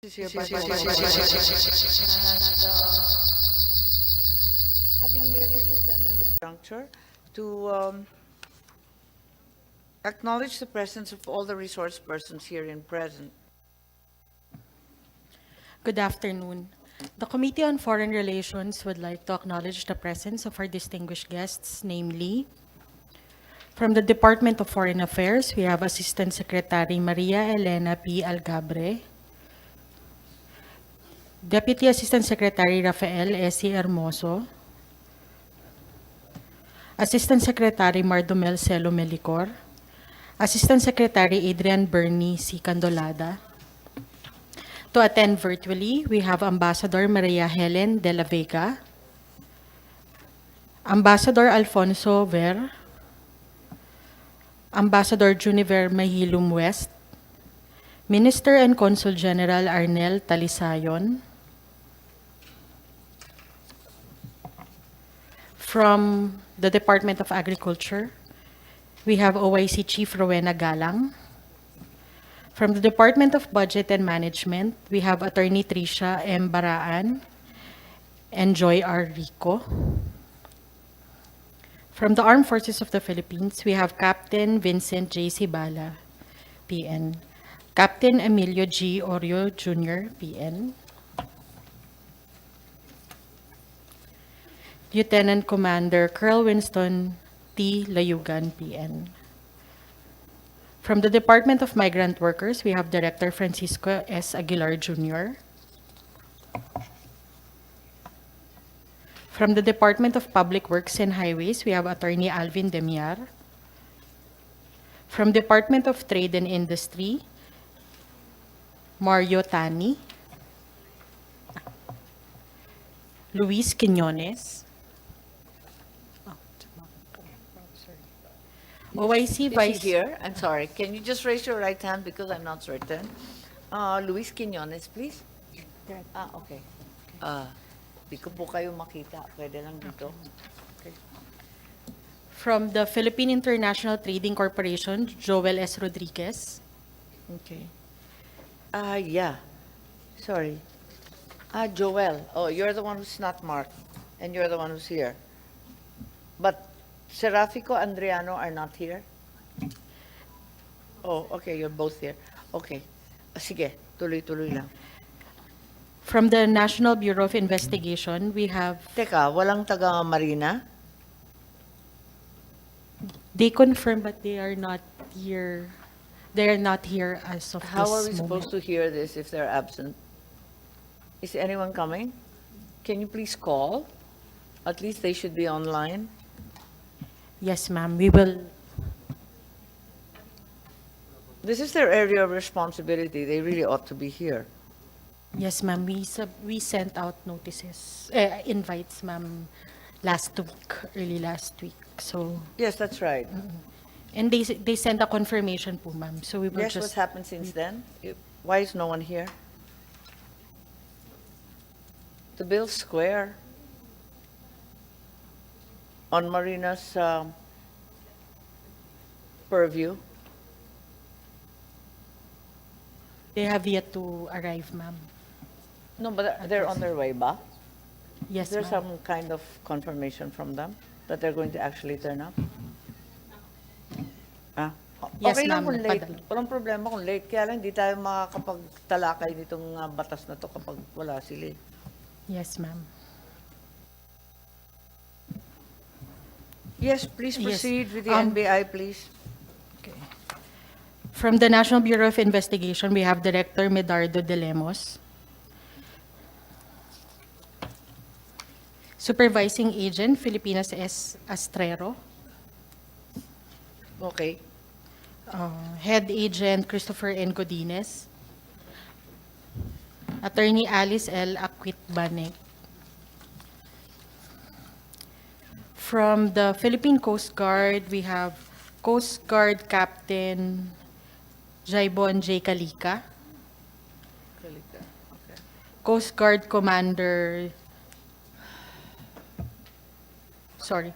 Is hereby and having merely suspended the juncture to acknowledge the presence of all the resource persons here in present. Good afternoon. The Committee on Foreign Relations would like to acknowledge the presence of our distinguished guests, namely, from the Department of Foreign Affairs, we have Assistant Secretary Maria Elena P. Algabre, Deputy Assistant Secretary Rafael S. Hermoso, Assistant Secretary Mardomel Celo Melicor, Assistant Secretary Adrian Bernie C. Candolada. To attend virtually, we have Ambassador Maria Helen de la Vega, Ambassador Alfonso Ver, Ambassador Juniver Mahilum West, Minister and Consul General Arnel Talisayon, from the Department of Agriculture, we have OIC Chief Rowena Galang. From the Department of Budget and Management, we have Attorney Tricia M. Baraan and Joy R. Rico. From the Armed Forces of the Philippines, we have Captain Vincent J. Sibala, PN. Captain Emilio G. Orio Jr., PN. Lieutenant Commander Colonel Winston T. Layugan, PN. From the Department of Migrant Workers, we have Director Francisco S. Aguilar Jr. From the Department of Public Works and Highways, we have Attorney Alvin Demiar. From Department of Trade and Industry, Mario Tani, Luis Quiñones, OIC Is he Vice... here? I'm sorry. Can you just raise your right hand because I'm not certain? Luis Quiñones, please. Okay. Di ko po kayo makita. Pwede lang dito. From the Philippine International Trading Corporation, Joel S. Rodriguez. Okay. Yeah. Sorry. Joel. Oh, you're the one who's not marked. And you're the one who's here. But Serafico, Andriano are not here? Oh, okay. You're both here. Okay. Sige. Tuloy-tuloy lang. From the National Bureau of Investigation, we have... Teka, walang taga Marina? They confirm, but they are not here. They are not here as of How are we this supposed moment. to hear this if they're absent? Is anyone coming? Can you please call? At least they should be online. Yes, ma'am. We will... This is their area of responsibility. They really ought to be here. Yes, ma'am. We sent out notices, invites, ma'am, last week, early last week. So, Yes, that's right. and they sent a confirmation po, ma'am. So we will Yes, what's just... happened since then? Why is no one here? The Bill's Square on Marina's purview. They have yet to arrive, ma'am. No, but they're on their way ba? Yes, Is there ma'am. some kind of confirmation from them that they're going to actually turn up? Ah, Yes, okay lang ma'am, kung late. nagpadala. Walang problema kung late. Kaya lang hindi tayo makakapagtalakay nitong batas na to kapag wala sila. Yes, ma'am. Yes, please Yes. proceed with the Um, NBI, please. From the National Bureau of Investigation, we have Director Medardo de Lemos. Supervising Agent, Filipinas S. Astrero. Okay. Head Agent, Christopher N. Godinez. Attorney Alice L. Aquitbanek. From the Philippine Coast Guard, we have Coast Guard Captain Jaibon J. Kalika. Okay. Coast Guard Commander, sorry,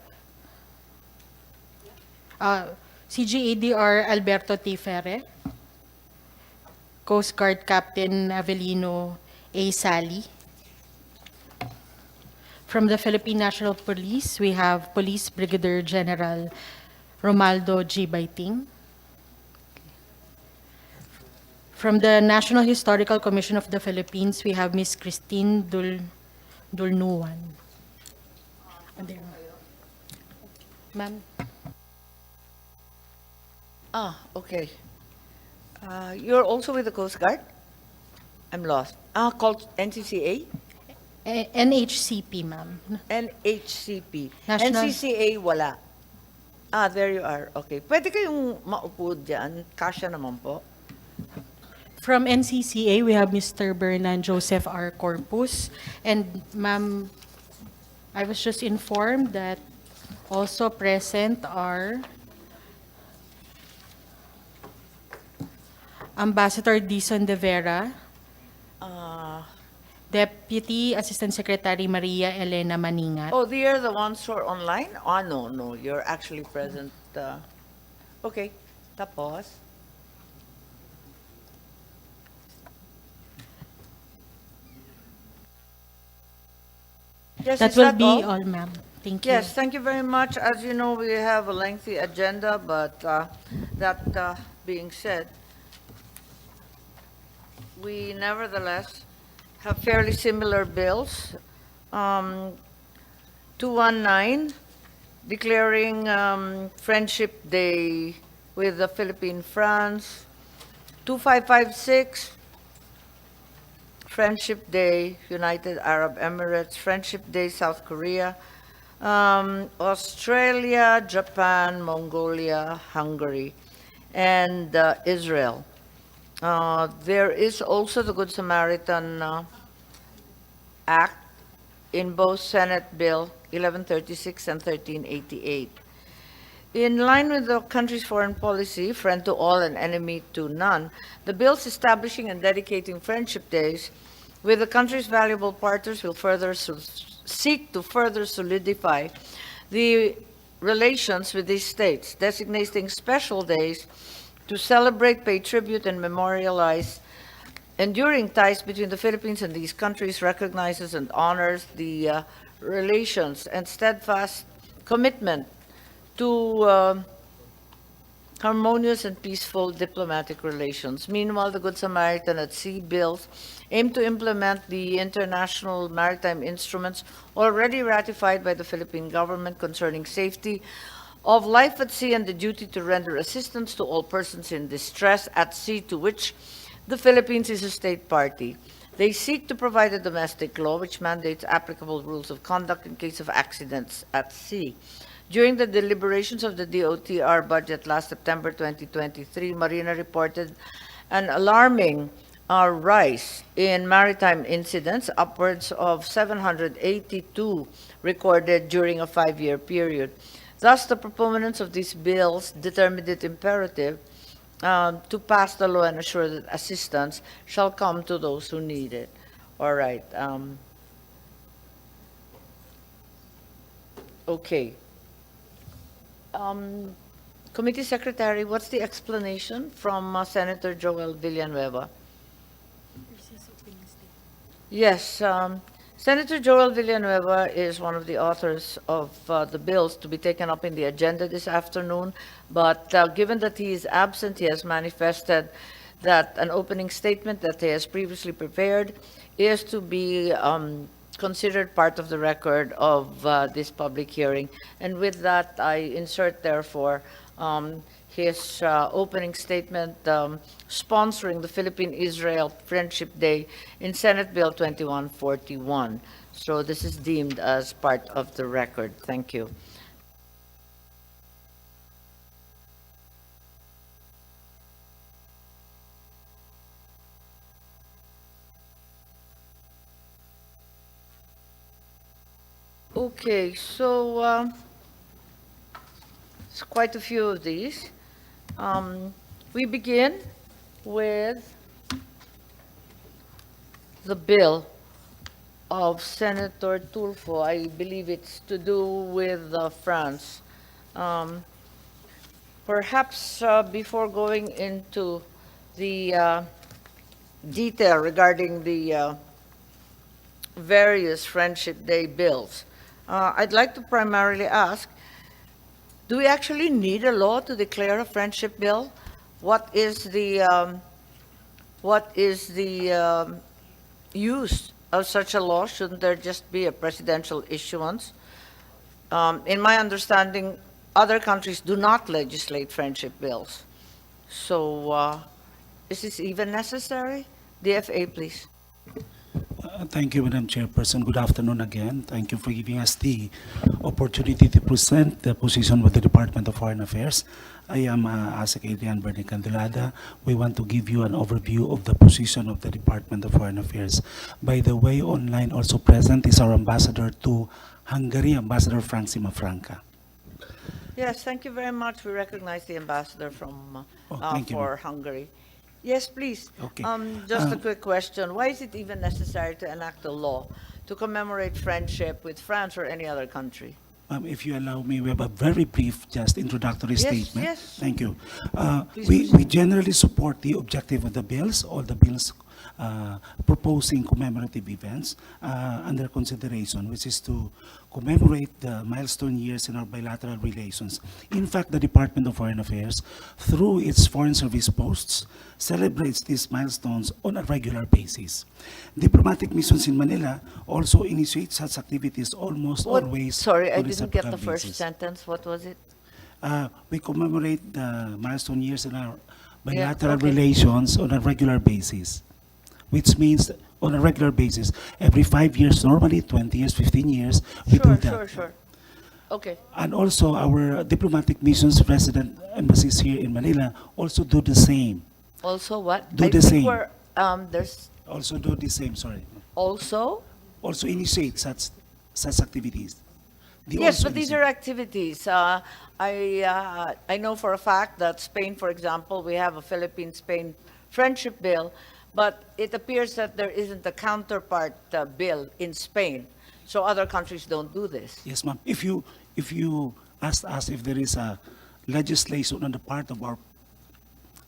CGADR Alberto T. Ferre, Coast Guard Captain Avelino A. Sally. From the Philippine National Police, we have Police Brigadier General Romaldo G. Baiting. From the National Historical Commission of the Philippines, we have Miss Christine Dulnuan. Ma'am. Okay. You're also with the Coast Guard? I'm lost. Called NCCA? NHCP, ma'am. NHCP. National- NCCA, wala. There you are. Okay. Pwede kayong maupo dyan. Kasya naman po. From NCCA, we have Mr. Bernan Joseph R. Corpus. And ma'am, I was just informed that also present are Ambassador Dison de Vera, Deputy Assistant Secretary Maria Elena Maningat. Oh, they are the ones who are online? No. You're actually present. Okay. Tapos? Yes, That is will be all? all, ma'am. Thank you. Yes, thank you very much. As you know, we have a lengthy agenda, but that being said, we nevertheless have fairly similar bills. 219, declaring Friendship Day with the Philippine France. 2556, Friendship Day, United Arab Emirates. Friendship Day, South Korea. Australia, Japan, Mongolia, Hungary, and Israel. There is also the Good Samaritan Act in both Senate Bill 1136 and 1388. In line with the country's foreign policy, friend to all and enemy to none, the bills establishing and dedicating friendship days with the country's valuable partners will further seek to further solidify the relations with these states, designating special days to celebrate, pay tribute, and memorialize enduring ties between the Philippines and these countries, recognizes and honors the relations and steadfast commitment to harmonious and peaceful diplomatic relations. Meanwhile, the Good Samaritan at Sea bills aim to implement the international maritime instruments already ratified by the Philippine government concerning safety of life at sea and the duty to render assistance to all persons in distress at sea, to which the Philippines is a state party. They seek to provide a domestic law which mandates applicable rules of conduct in case of accidents at sea. During the deliberations of the DOTR budget last September 2023, Marina reported an alarming rise in maritime incidents, upwards of 782 recorded during a 5-year period. Thus, the proponents of these bills determined it imperative to pass the law and assure that assistance shall come to those who need it. All right. Okay. Committee Secretary, what's the explanation from Senator Joel Villanueva? Yes, Senator Joel Villanueva is one of the authors of the bills to be taken up in the agenda this afternoon, but given that he is absent, he has manifested that an opening statement that he has previously prepared is to be considered part of the record of this public hearing. And with that, I insert, therefore, his opening statement sponsoring the Philippine-Israel Friendship Day in Senate Bill 2141. So this is deemed as part of the record. Thank you. Okay, so it's quite a few of these. We begin with the bill of Senator Tulfo. I believe it's to do with France. Perhaps before going into the detail regarding the various Friendship Day bills. I'd like to primarily ask, do we actually need a law to declare a friendship bill? What is the use of such a law? Shouldn't there just be a presidential issuance? In my understanding, other countries do not legislate friendship bills. So, is this even necessary? DFA, please. Thank you, Madam Chairperson. Good afternoon again. Thank you for giving us the opportunity to present the position with the Department of Foreign Affairs. I am ASEC Adrian Bernie Candelada. We want to give you an overview of the position of the Department of Foreign Affairs. By the way, online also present is our ambassador to Hungary, Ambassador Frank Simafranca. Yes, thank you very much. We recognize the ambassador from Thank you, for Hungary. Yes, please. Okay. Just a quick question. Why is it even necessary to enact a law to commemorate friendship with France or any other country? If you allow me, we have a very brief, just introductory Yes, statement. yes. Thank you. Please We proceed. generally support the objective of the bills, all the bills proposing commemorative events under consideration, which is to commemorate the milestone years in our bilateral relations. In fact, the Department of Foreign Affairs, through its Foreign Service posts, celebrates these milestones on a regular basis. Diplomatic missions in Manila also initiate such activities almost always Sorry, I on a didn't get the reciprocal first basis. sentence. What was it? We commemorate the milestone years in our Yeah, bilateral okay. relations on a regular basis, which means on a regular basis, every 5 years, normally 20 years, 15 years, we do Sure, that. sure. Okay. And also our diplomatic missions, resident embassies here in Manila also do the same. Also what? Do I the think same. there's Also do the same, sorry. also? Also initiate such activities. They Yes, also but these initiate. are activities. I know for a fact that Spain, for example, we have a Philippine-Spain friendship bill, but it appears that there isn't a counterpart bill in Spain. So other countries don't do this. Yes, ma'am. If you asked us if there is a legislation on the part of our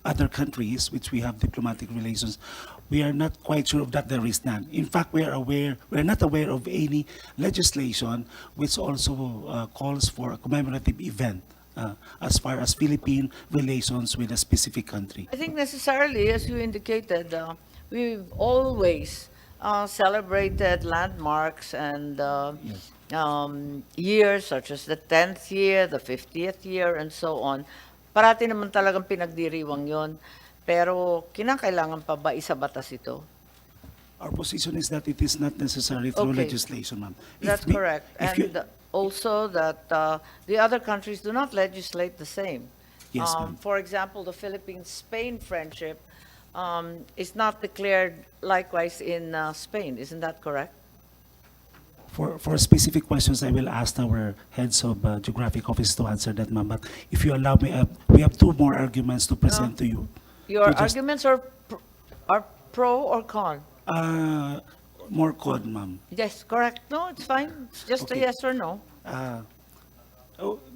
other countries, which we have diplomatic relations, we are not quite sure of that there is none. In fact, we are not aware of any legislation which also calls for a commemorative event as far as Philippine relations with a specific country. I think necessarily, as you indicated, we've always celebrated landmarks and Yes. years such as the 10th year, the 50th year, and so on. Parati naman talagang pinagdiriwang yon. Pero kinakailangan pa ba isa batas ito? Our position is that it is not necessary through Okay. legislation, ma'am. If That's we- correct. if you- And also that the other countries do not legislate the same. Yes, ma'am. For example, the Philippine-Spain friendship is not declared likewise in Spain. Isn't that correct? For specific questions, I will ask our heads of geographic office to answer that, ma'am. But if you allow me, we have two more arguments to present to you. Your To just- arguments are pro or con? More code, ma'am. Yes, correct. No, it's fine. It's just a Okay. yes or no.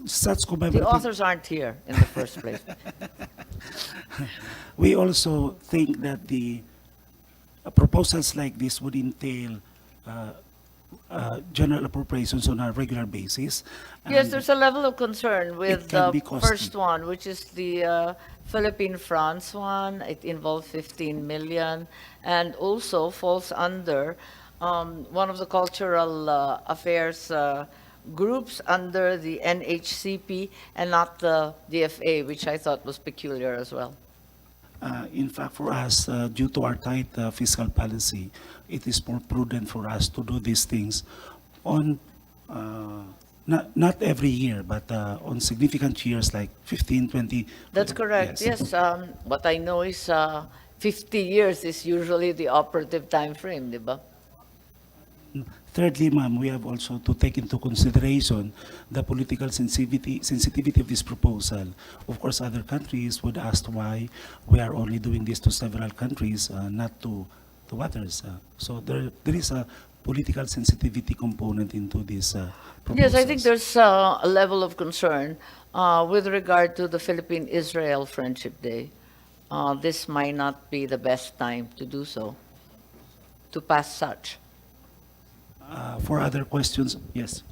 Such The commemorative, authors aren't here in the first place. we also think that the proposals like this would entail general appropriations on a regular basis. Yes, and- there's a level of concern with can the be costly. first one, which is the Philippine-France one. It involved 15 million and also falls under one of the cultural affairs groups under the NHCP and not the DFA, which I thought was peculiar as well. In fact, for us, due to our tight fiscal policy, it is more prudent for us to do these things on, not every year, but on significant years like 15, 20. That's correct. Yes, what I know is 50 years is usually the operative time frame, di ba? Thirdly, ma'am, we have also to take into consideration the political sensitivity of this proposal. Of course, other countries would ask why we are only doing this to several countries, not to others. So there is a political sensitivity component into this proposal. Yes, I think there's a level of concern with regard to the Philippine-Israel Friendship Day. this might not be the best time to do so, to pass such. For other questions, yes.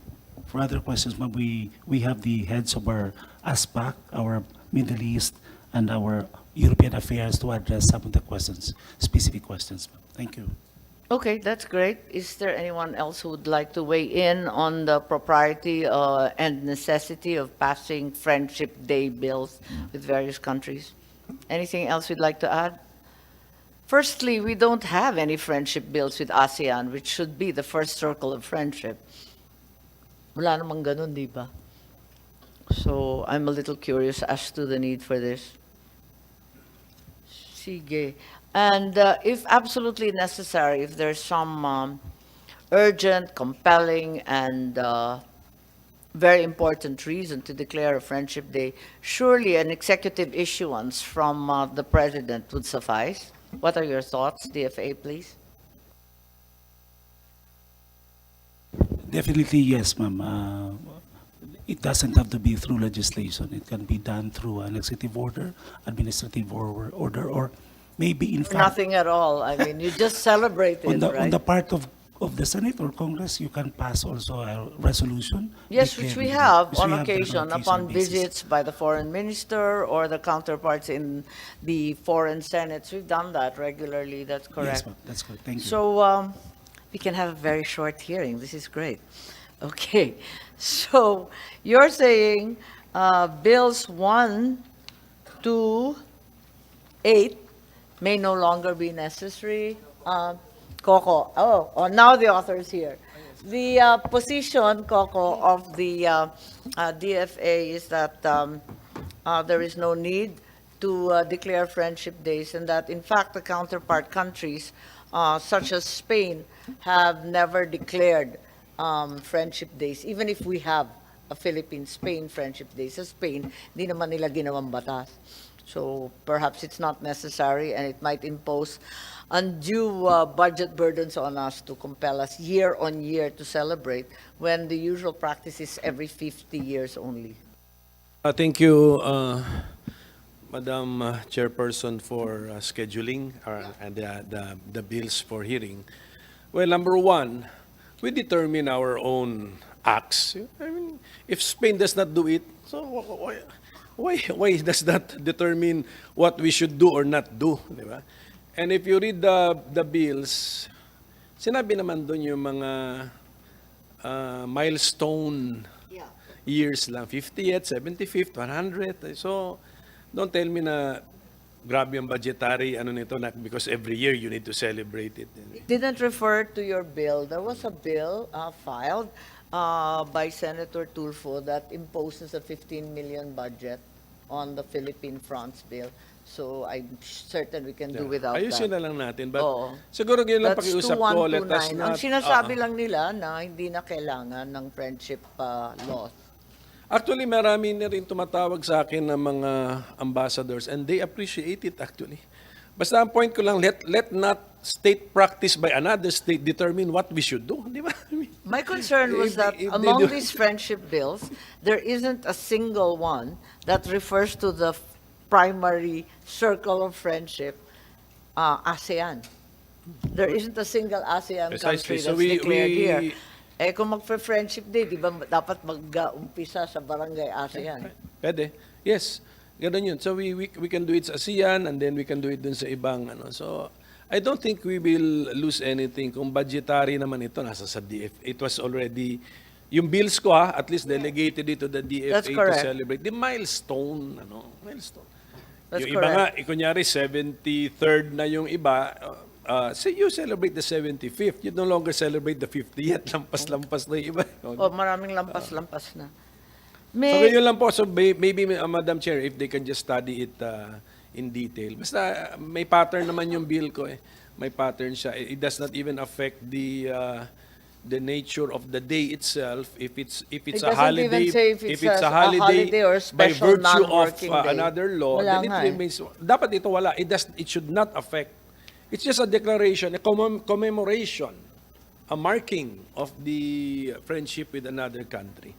For other questions, ma'am, we have the heads of our ASPAC, our Middle East, and our European affairs to address some of the questions, specific questions. Ma'am. Thank you. Okay, that's great. Is there anyone else who would like to weigh in on the propriety and necessity of passing Friendship Day bills with various countries? Anything else we'd like to add? Firstly, we don't have any friendship bills with ASEAN, which should be the first circle of friendship. Wala namang ganun, di ba? So I'm a little curious as to the need for this. Sige. And if absolutely necessary, if there's some urgent, compelling, and very important reason to declare a Friendship Day, surely an executive issuance from the President would suffice. What are your thoughts, DFA, please? Definitely, yes, ma'am. It doesn't have to be through legislation. It can be done through an executive order, administrative order, or maybe in fact, Nothing at all. I mean, you just celebrate it, on right? the part of the Senate or Congress, you can pass also a resolution. Yes, which we declaring have which on we have done occasion upon basis. visits by the foreign minister or the counterparts in the foreign senates. We've done that regularly, that's Yes, correct. ma'am, that's good. Thank you. So we can have a very short hearing. This is great. Okay, so you're saying bills 1 to 8 may no longer be necessary. Coco, now the author is here. The position, Coco, of the DFA is that there is no need to declare friendship days, and that in fact the counterpart countries, such as Spain, have never declared friendship days, even if we have a Philippine-Spain friendship day. Sa Spain, di naman nila ginawang batas. So perhaps it's not necessary, and it might impose undue budget burdens on us to compel us year on year to celebrate, when the usual practice is every 50 years only. Thank you, Madam Chairperson, for scheduling and the bills for hearing. Well, number one, we determine our own acts. I mean, if Spain does not do it, so why does that determine what we should do or not do, di ba? And if you read the bills, sinabi naman doon yung mga milestone years lang, 50th, 75th, 100th. So, don't tell me na grabe ang budgetary ano nito na because every year you need to celebrate it. Didn't refer to your bill. There was a bill filed by Senator Tulfo that imposes a 15 million budget on the Philippine fronts bill. So I'm certain we can do without Ayusin that. na lang natin. But Oo. siguro yun lang That's pakiusap ko. Let us 2129. not, Ang sinasabi lang nila na hindi na kailangan ng friendship law. Actually, marami na rin tumatawag sa akin ng mga ambassadors and they appreciate it actually. Basta ang point ko lang, let not state practice by another state determine what we should do. Di ba? My concern was that If they among do- these friendship bills, there isn't a single one that refers to the primary circle of friendship, ASEAN. There isn't a single ASEAN country Precisely. So that's we- declared we- here. Eh kung mag-friendship day, di ba dapat mag-umpisa sa barangay ASEAN? Pwede. Yes. Ganun yun. So we can do it sa ASEAN and then we can do it dun sa ibang ano. So I don't think we will lose anything kung budgetary naman ito nasa sa DF. It was already yung bills ko at least delegated it to the That's DFA to correct. celebrate the milestone milestone. That's Yung iba nga, correct. kunyari 73rd na yung iba, say you celebrate the 75th, you no longer celebrate the 50th, lampas-lampas na yung iba. O maraming lampas-lampas na. So yun lang po. So maybe Madam Chair, if they can just study it in detail. Basta may pattern naman yung bill ko eh. May pattern siya. It does not even affect the nature of the day itself. If it's It a doesn't holiday, even say if it's a a holiday, holiday or by special virtue of non-working day. another law, Wala then it nga eh. remains. Dapat ito wala. It should not affect. It's just a declaration, a commemoration, a marking of the friendship with another country.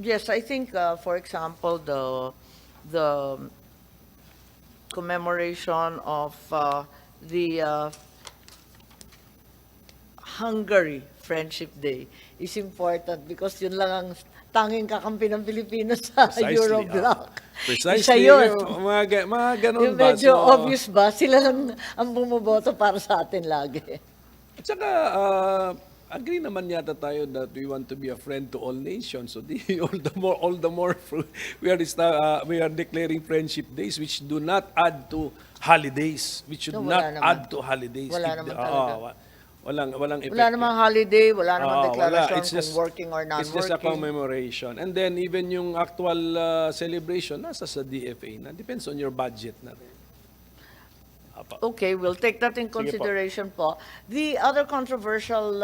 Yes, I think, for example, the commemoration of the Hungary Friendship Day is important because yun lang ang tanging kakampi ng Pilipinas sa Precisely, Eurobloc. Precisely, Isa yun. mga ganon Yung ba? medyo So, obvious ba? Sila lang ang bumoboto para sa atin lagi. At saka, agree naman yata tayo that we want to be a friend to all nations. So all the more we are declaring friendship days which do not add to holidays, which should No, not wala naman. add to holidays. Wala If naman the- talaga. walang effect. Wala namang holiday, wala namang Wala. deklarasyon It's just- kung working or It's just a non-working. commemoration. And then even yung actual celebration, nasa sa DFA na. Depends on your budget na rin. Okay, we'll take that in consideration po. The other controversial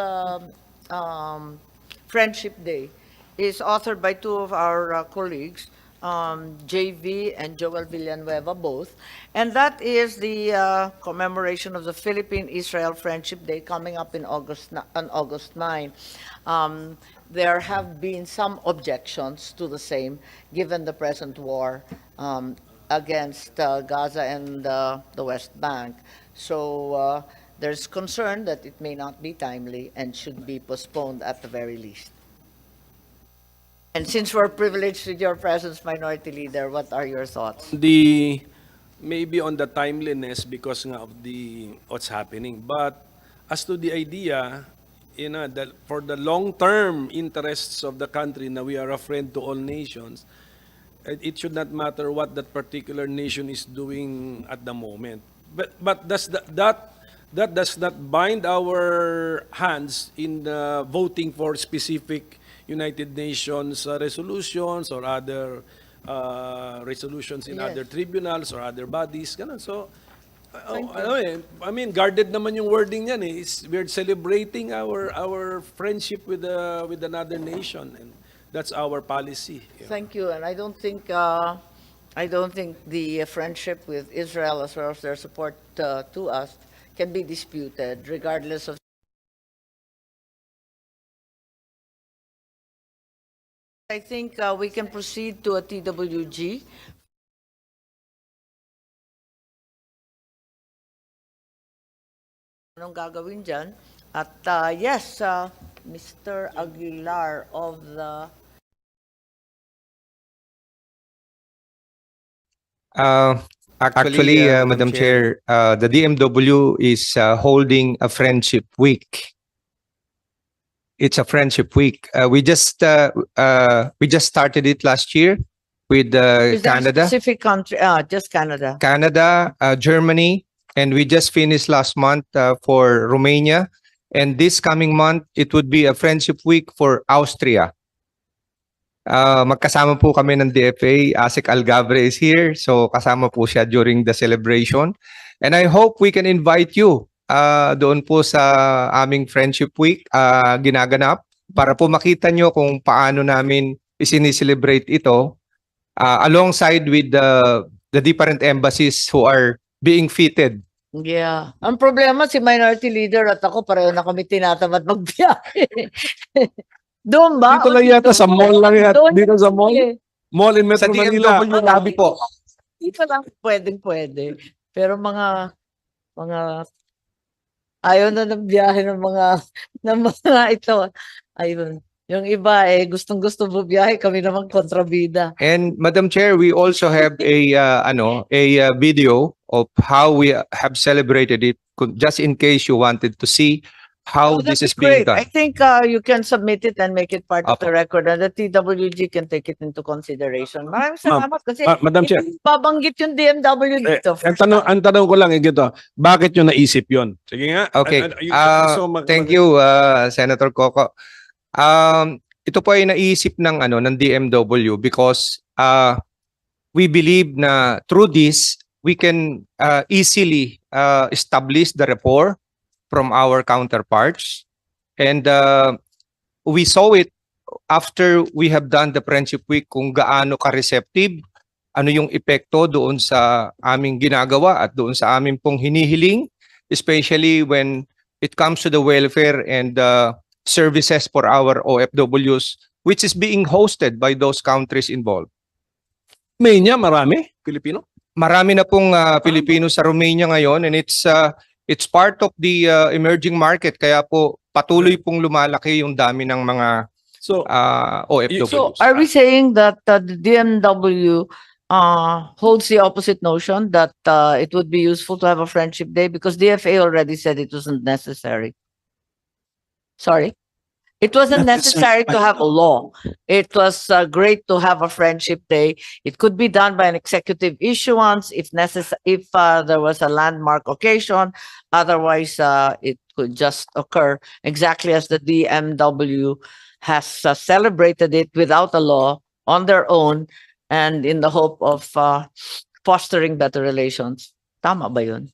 Friendship Day is authored by two of our colleagues, JV and Joel Villanueva both, and that is the commemoration of the Philippine-Israel Friendship Day coming up on August 9. There have been some objections to the same, given the present war against Gaza and the West Bank. So there's concern that it may not be timely and should be postponed at the very least. And since we're privileged with your presence, Minority Leader, what are your thoughts? Maybe on the timeliness because nga of what's happening. But as to the idea, that for the long-term interests of the country na we are a friend to all nations, it should not matter what that particular nation is doing at the moment. But that does not bind our hands in voting for specific United Nations resolutions or other resolutions in Yes. other tribunals or other bodies. Ganun. So, I mean, guarded naman yung wording yan eh. We're celebrating our friendship with another nation, and that's our policy. Thank you, and I don't think the friendship with Israel as well as their support to us can be disputed, regardless of. I think we can proceed to a TWG. Anong gagawin dyan? At yes, Mr. Aguilar of the Actually, Madam Chair, the DMW is holding a friendship week. It's a friendship week. We just started it last year with is there a Canada, specific country? Just Canada. Germany, and we just finished last month for Romania. And this coming month, it would be a friendship week for Austria. Magkasama po kami ng DFA. Asik Algabre is here, so kasama po siya during the celebration. And I hope we can invite you doon po sa aming Friendship Week ginaganap para po makita nyo kung paano namin isinicelebrate ito alongside with the different embassies who are being fitted. Yeah. Ang problema, si Minority Leader at ako, pareho na kami tinatamad magbiyahe. Doon ba? Dito lang yata, sa mall lang yata. Doon Dito sa mall? eh. Mall in Sa Metro Manila. DMW lobby po. Dito lang pwede. Pero mga ayaw na ng biyahe ng mga ito. Ayun. Yung iba gustong-gusto bubiyahe, kami naman kontrabida. And Madam Chair, we also have a video of how we have celebrated it, just in case you wanted to see how Oh, this that'd is be being great. I done. think you can submit it and make it part of Apo. the record, and the TWG can take it into consideration. Maraming salamat kasi Madam Chair. hindi babanggit yung DMW dito. Ang tanong ko lang ito, bakit nyo naisip yon? Sige nga. Okay. So, Thank you, Senator Coco. Ito po ay naisip ng DMW because we believe na through this we can easily establish the rapport from our counterparts, and we saw it after we have done the Friendship Week kung gaano ka-receptive, ano yung epekto doon sa aming ginagawa at doon sa aming pong hinihiling, especially when it comes to the welfare and services for our OFWs, which is being hosted by those countries involved. May niya marami, Pilipino? marami na pong Pilipino sa Romania ngayon, and it's part of the emerging market, kaya po patuloy pong lumalaki yung dami ng mga So, OFWs. So are we saying that the DMW holds the opposite notion that it would be useful to have a friendship day because DFA already said it wasn't necessary? Sorry? It wasn't Not necessary, necessary to have a law. It was great to have a friendship day. It could be done by an executive issuance if if there was a landmark occasion. Otherwise, it could just occur exactly as the DMW has celebrated it without a law on their own and in the hope of fostering better relations. Tama ba yun?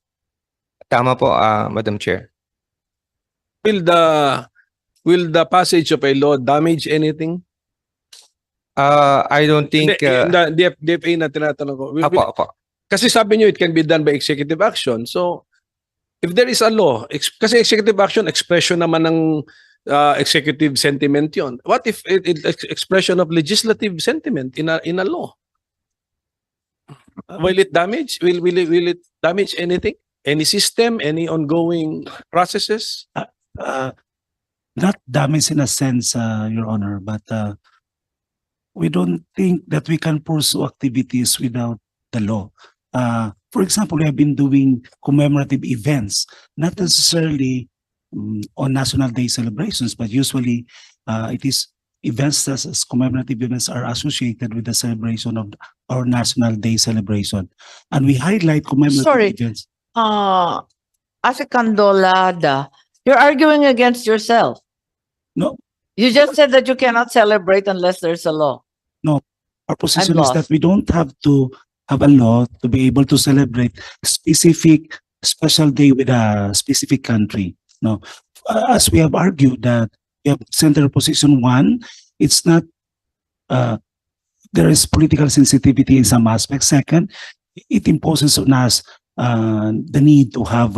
Tama po, Madam Chair. will the passage of a law damage anything? I don't think... Hindi, DFA na tinatanong ko. Apo. Kasi sabi nyo, it can be done by executive action. So, if there is a law, kasi executive action, expression naman ng executive sentiment yon. What if expression of legislative sentiment in a law? Will it damage? Will it damage anything? Any system? Any ongoing processes? Not damage in a sense, Your Honor, but we don't think that we can pursue activities without the law. For example, we have been doing commemorative events, not necessarily on National Day celebrations, but usually it is events such as commemorative events are associated with the celebration of our National Day celebration. And we highlight commemorative Sorry. events. As a Candolada, you're arguing against yourself. No, You just said that you cannot celebrate unless there's a law. our position is lost. that we don't have to have a law to be able to celebrate specific special day with a specific country. No, as we have argued that we have center position one, it's not, there is political sensitivity in some aspects. Second, it imposes on us the need to have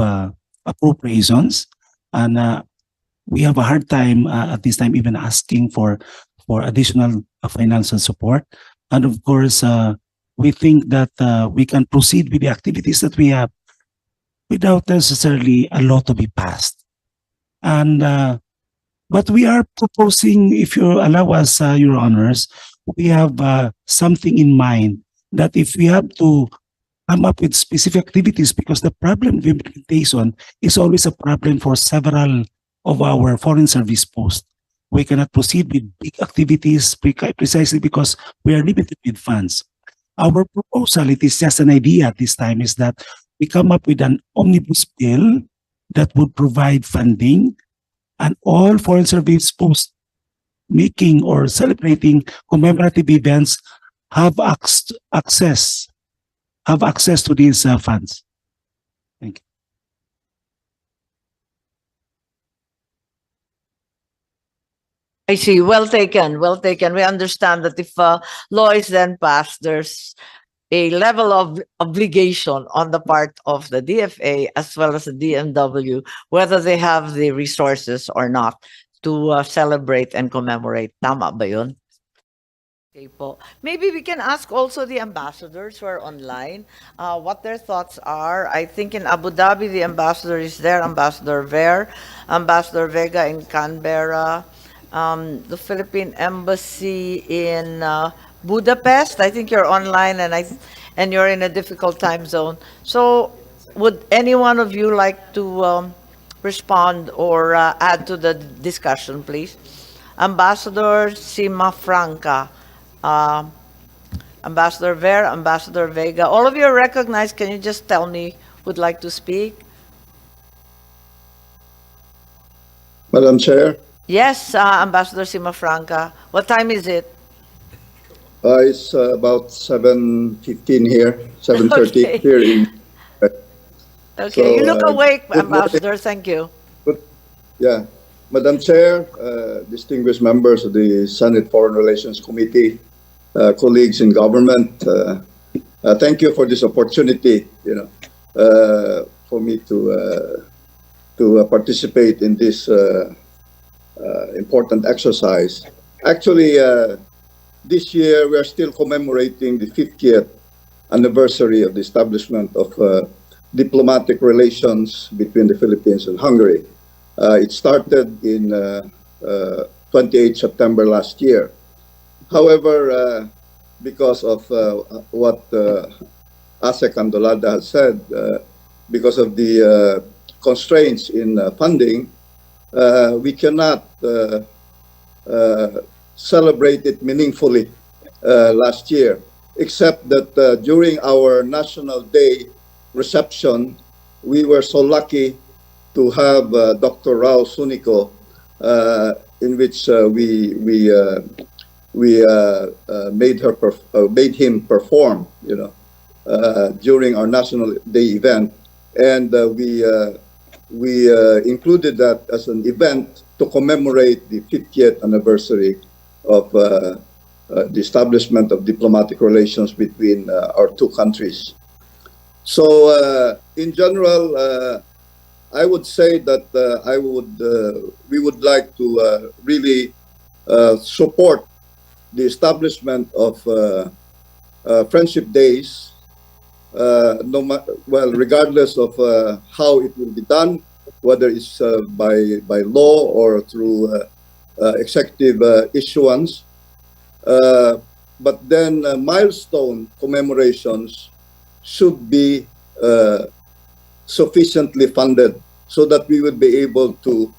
appropriations, and we have a hard time at this time even asking for additional financial support. And of course, we think that we can proceed with the activities that we have without necessarily a law to be passed. And but we are proposing, if you allow us, Your Honors, we have something in mind that if we have to come up with specific activities, because the problem of implementation is always a problem for several of our foreign service posts. We cannot proceed with big activities precisely because we are limited with funds. Our proposal, it is just an idea at this time, is that we come up with an omnibus bill that would provide funding, and all foreign service posts making or celebrating commemorative events have access to these funds. Thank you. I see. Well taken. Well taken. We understand that if law is then passed, there's a level of obligation on the part of the DFA as well as the DMW, whether they have the resources or not to celebrate and commemorate. Tama ba yun? Okay po. Maybe we can ask also the ambassadors who are online what their thoughts are. I think in Abu Dhabi, the ambassador is there, Ambassador Ver, Ambassador Vega in Canberra, the Philippine Embassy in Budapest. I think you're online and you're in a difficult time zone. So would any one of you like to respond or add to the discussion, please? Ambassador Simafranca, Ambassador Ver, Ambassador Vega. All of you are recognized. Can you just tell me who'd like to speak? Madam Chair, Yes, Ambassador Simafranca. What time is it? it's about 7:15 here, 7:30 Okay. here in. Okay, you So, look awake, good morning. Ambassador. Thank you. Yeah, Madam Chair, distinguished members of the Senate Foreign Relations Committee, colleagues in government, thank you for this opportunity, for me to participate in this important exercise. Actually, this year we are still commemorating the 50th anniversary of the establishment of diplomatic relations between the Philippines and Hungary. It started in 28 September last year. However, because of what ASEC Andolada has said, because of the constraints in funding, we cannot celebrate it meaningfully last year, except that during our National Day reception, we were so lucky to have Dr. Rao Sunico, in which we made him perform, during our National Day event, and we included that as an event to commemorate the 50th anniversary of the establishment of diplomatic relations between our two countries. So, in general, I would say that we would like to really support the establishment of friendship days, regardless of how it will be done, whether it's by law or through executive issuance. But then milestone commemorations should be sufficiently funded so that we would be able to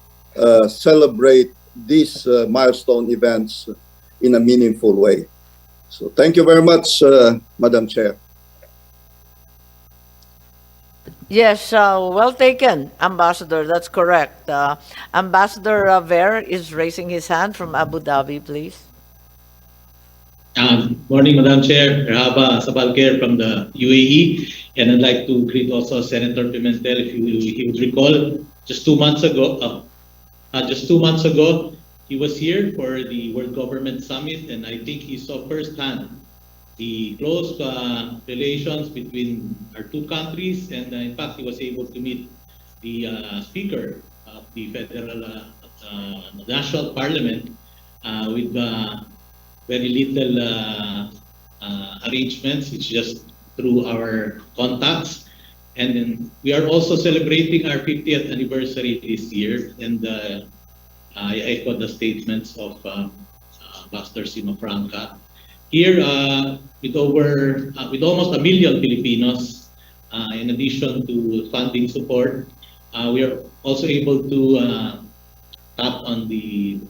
celebrate these milestone events in a meaningful way. So thank you very much, Madam Chair. Yes, well taken, Ambassador. That's correct. Ambassador Ver is raising his hand from Abu Dhabi, please. Morning, Madam Chair. Rahaba Sabalker from the UAE. And I'd like to greet also Senator Pimentel. If he would recall, just 2 months ago, he was here for the World Government Summit, and I think he saw firsthand the close relations between our two countries. And in fact, he was able to meet the Speaker of the Federal National Parliament with very little arrangements. It's just through our contacts. And then we are also celebrating our 50th anniversary this year. And I echo the statements of Pastor Sima Franca. Here, with almost 1 million Filipinos, in addition to funding support, we are also able to tap on the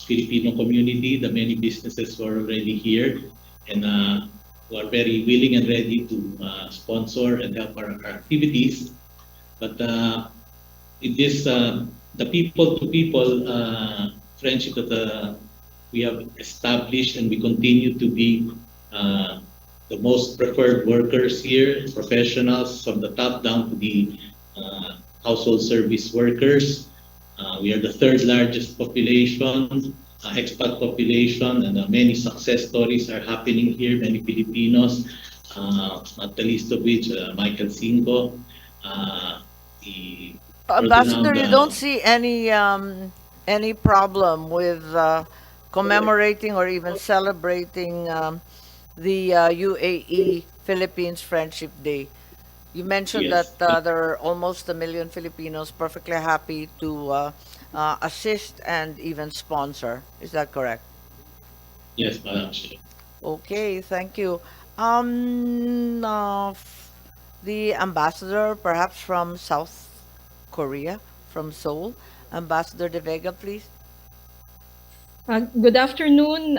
Filipino community, the many businesses who are already here and who are very willing and ready to sponsor and help our activities. But in this, the people-to-people friendship that we have established, and we continue to be the most preferred workers here, professionals from the top down to the household service workers. We are the third largest population, expat population, and many success stories are happening here. Many Filipinos, not the least of which Michael Cinco. Ambassador, you don't see any problem with commemorating or even celebrating the UAE Philippines Friendship Day? You mentioned Yes. that there are almost 1 million Filipinos perfectly happy to assist and even sponsor. Is that correct? Yes, Madam Chair. Okay, thank you. The ambassador, perhaps from South Korea, from Seoul, Ambassador De Vega, please. Good afternoon,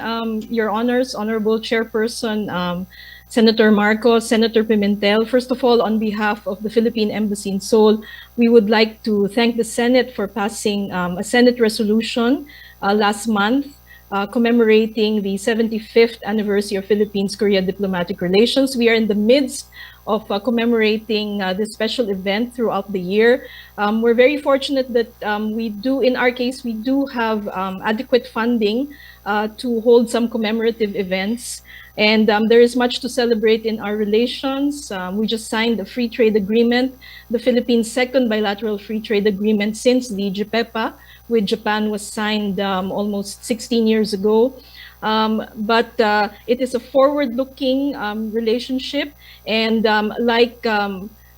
Your Honors, Honorable Chairperson, Senator Marcos, Senator Pimentel. First of all, on behalf of the Philippine Embassy in Seoul, we would like to thank the Senate for passing a Senate resolution last month commemorating the 75th anniversary of Philippines-Korea diplomatic relations. We are in the midst of commemorating this special event throughout the year. We're very fortunate that in our case, we do have adequate funding to hold some commemorative events. And there is much to celebrate in our relations. We just signed a free trade agreement, the Philippines' second bilateral free trade agreement since the JPEPA with Japan was signed almost 16 years ago. But it is a forward-looking relationship, and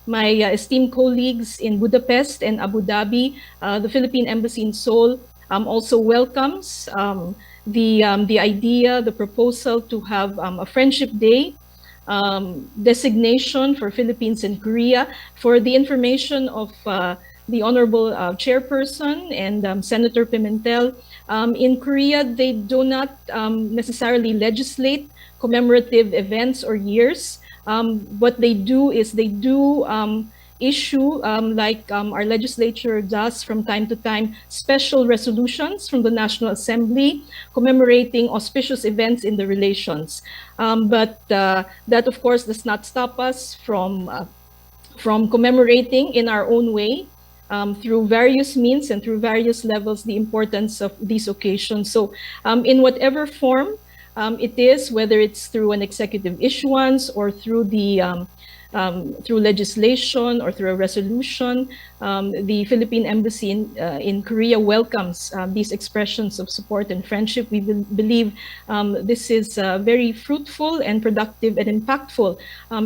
my esteemed colleagues in Budapest and Abu Dhabi, the Philippine Embassy in Seoul also welcomes the idea, the proposal to have a Friendship Day designation for Philippines and Korea. For the information of the Honorable Chairperson and Senator Pimentel, in Korea, they do not necessarily legislate commemorative events or years. What they do is they do issue, our legislature does from time to time, special resolutions from the National Assembly commemorating auspicious events in the relations. But that, of course, does not stop us from commemorating in our own way, through various means and through various levels, the importance of these occasions. So in whatever form it is, whether it's through an executive issuance or through through legislation or through a resolution, the Philippine Embassy in Korea welcomes these expressions of support and friendship. We believe this is a very fruitful and productive and impactful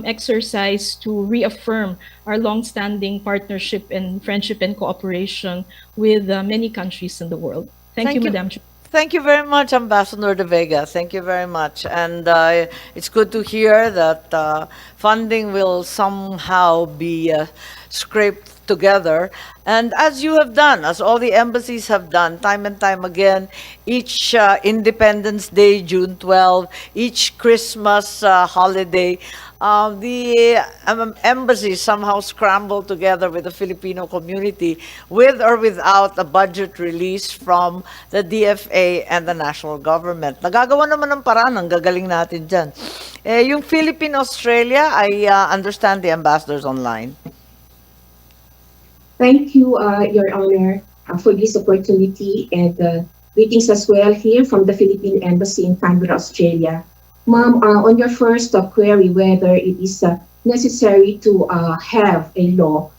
exercise to reaffirm our long-standing partnership and friendship and cooperation with many countries in the world. Thank you, Madam Chair. Thank you very much, Ambassador De Vega. Thank you very much. And it's good to hear that funding will somehow be scraped together. And as you have done, as all the embassies have done, time and time again, each Independence Day, June 12, each Christmas holiday, the embassies somehow scramble together with the Filipino community, with or without a budget release from the DFA and the national government. Nagagawa naman ng paraan, ang gagaling natin dyan. Yung Philippine-Australia, I understand the ambassador's online. Thank you, Your Honor, for this opportunity, and greetings as well here from the Philippine Embassy in Canberra, Australia. Ma'am, on your first query, whether it is necessary to have a law,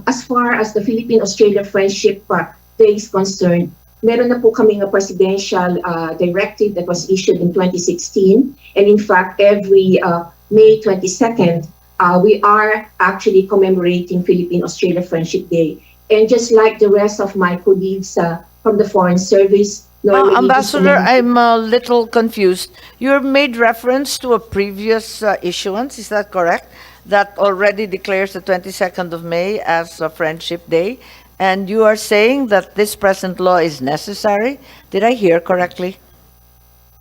as far as the Philippine-Australia Friendship Day is concerned, meron na po kaming a presidential directive that was issued in 2016, and in fact, every May 22nd, we are actually commemorating Philippine-Australia Friendship Day. And just like the rest of my colleagues from the Foreign Service, Ambassador, I'm a little confused. You made reference to a previous issuance, is that correct? That already declares the 22nd of May as a Friendship Day. And you are saying that this present law is necessary? Did I hear correctly?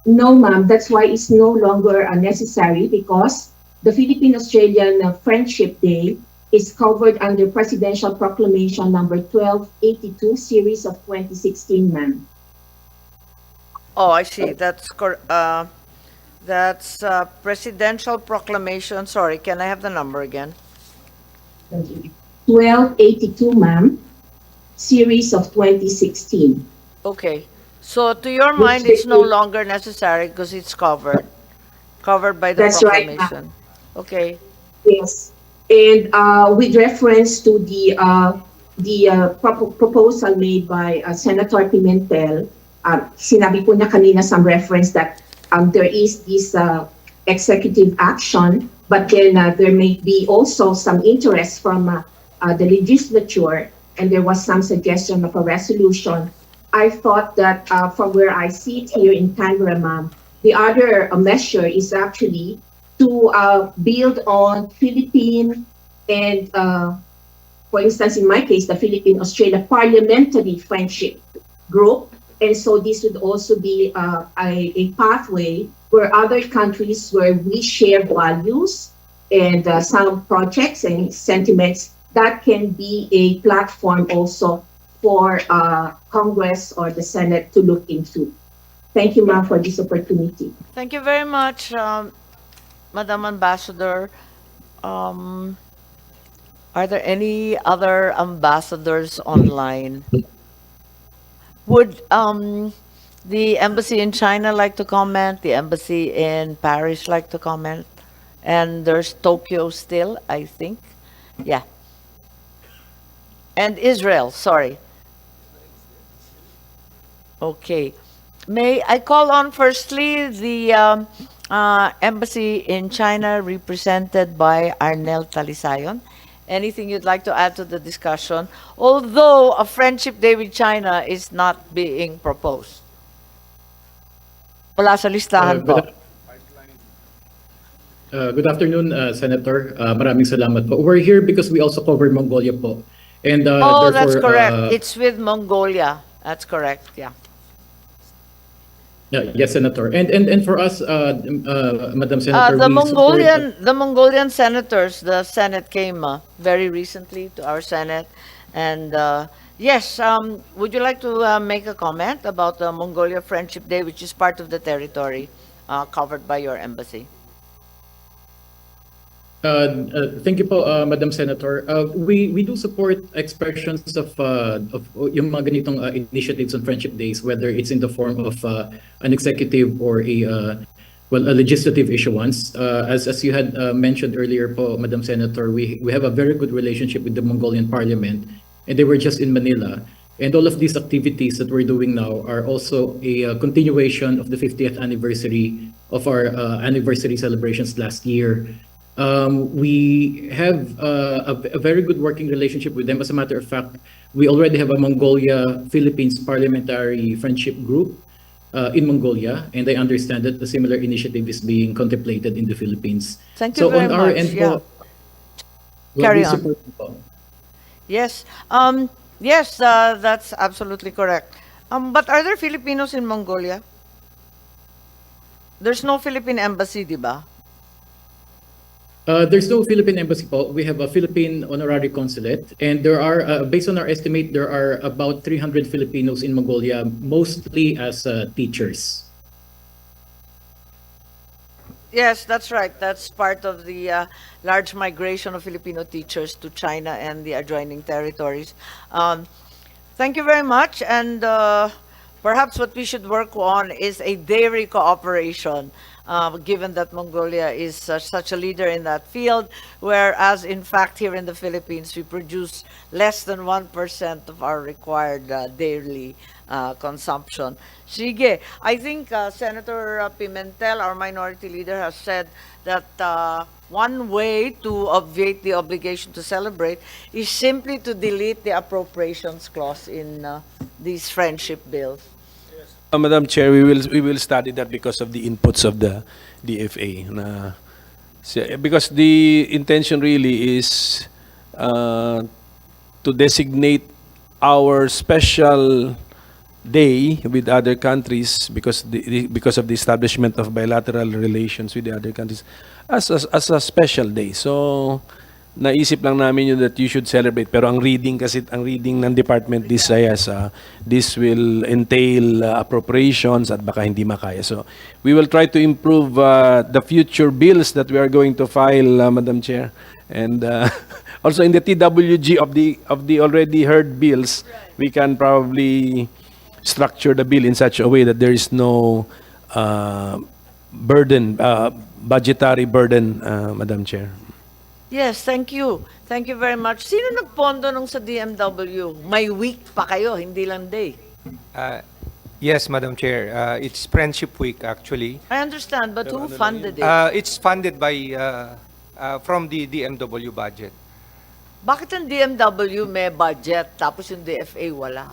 No, ma'am. That's why it's no longer necessary, because the Philippine-Australian Friendship Day is covered under Presidential Proclamation number 1282, series of 2016, ma'am. Oh, I see. That's Presidential Proclamation. Sorry, can I have the number again? 1282, ma'am, series of 2016. Okay. So to your mind, it's no longer necessary because it's covered by the That's right, proclamation. Okay. Yes, and with reference to the proposal made by Senator Pimentel, sinabi po niya kanina some reference that there is this executive action, but then there may be also some interest from the legislature, and there was some suggestion of a resolution. I thought that from where I sit here in Canberra, ma'am, the other measure is actually to build on Philippine and, for instance, in my case, the Philippine-Australia Parliamentary Friendship Group. And so this would also be a pathway where other countries where we share values and some projects and sentiments, that can be a platform also for Congress or the Senate to look into. Thank you, ma'am, for this opportunity. Thank you very much, Madam Ambassador. Are there any other ambassadors online? Would the embassy in China like to comment? The embassy in Paris like to comment? And there's Tokyo still, I think. Yeah. And Israel, sorry. Okay. May I call on firstly the embassy in China represented by Arnel Talisayon. Anything you'd like to add to the discussion? Although a friendship day with China is not being proposed. Wala sa listahan po. Good afternoon, Senator. Maraming salamat po. We're here because we also cover Mongolia po. And Oh, that's therefore, correct. It's with Mongolia. That's correct, yeah. yeah, yes, Senator. And for us, Madam Senator, The we support, Mongolian senators, the Senate came very recently to our Senate, and yes, would you like to make a comment about the Mongolia Friendship Day, which is part of the territory covered by your embassy? Thank you po, Madam Senator. We do support expressions of yung mga ganitong initiatives on Friendship Days, whether it's in the form of an executive or a legislative issuance. As you had mentioned earlier po, Madam Senator, we have a very good relationship with the Mongolian Parliament, and they were just in Manila. And all of these activities that we're doing now are also a continuation of the 50th anniversary of our anniversary celebrations last year. We have a very good working relationship with them. As a matter of fact, we already have a Mongolia-Philippines Parliamentary Friendship Group in Mongolia, and I understand that a similar initiative is being contemplated in the Philippines. Thank you very on our much. end Yeah. po, Carry we on. support po. Yes, yes, that's absolutely correct. But are there Filipinos in Mongolia? There's no Philippine embassy, di ba? There's no Philippine embassy po. We have a Philippine honorary consulate, and there are, based on our estimate, there are about 300 Filipinos in Mongolia, mostly as teachers. Yes, that's right. That's part of the large migration of Filipino teachers to China and the adjoining territories. Thank you very much. And perhaps what we should work on is a dairy cooperation, given that Mongolia is such a leader in that field, whereas in fact here in the Philippines, we produce less than 1% of our required daily consumption. Sige, I think Senator Pimentel, our minority leader, has said that one way to obviate the obligation to celebrate is simply to delete the appropriations clause in these friendship bills. Madam Chair, we will study that because of the inputs of the DFA. Because the intention really is to designate our special day with other countries because of the establishment of bilateral relations with the other countries as a special day. So naisip lang namin yun that you should celebrate. Pero ang reading ng department this will entail appropriations at baka hindi makaya. So we will try to improve the future bills that we are going to file, Madam Chair. And also in the TWG of the already heard bills, we can probably structure the bill in such a way that there is no budgetary burden, Madam Chair. Yes, thank you. Thank you very much. Sino nagpondo nung sa DMW? May week pa kayo, hindi lang day. Yes, Madam Chair. It's Friendship Week, actually. I understand, but who funded it? It's funded by from the DMW budget. Bakit ang DMW may budget tapos yung DFA wala?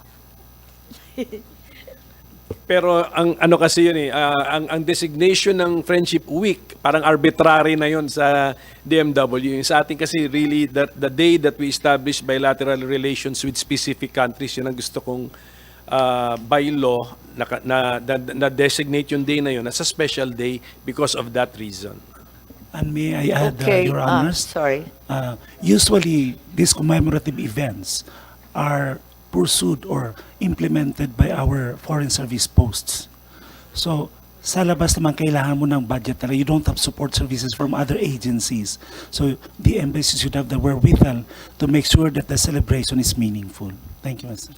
Pero ang ano kasi yun ang designation ng Friendship Week, parang arbitrary na yun sa DMW. Yung sa atin kasi really the day that we establish bilateral relations with specific countries, yun ang gusto kong by law na designate yung day na yun as a special day because of that reason. And may I add, Okay, Your Honors? sorry. Usually, these commemorative events are pursued or implemented by our foreign service posts. So, sa labas naman kailangan mo ng budget talaga. You don't have support services from other agencies. So, the embassy should have the wherewithal to make sure that the celebration is meaningful. Thank you, Mr.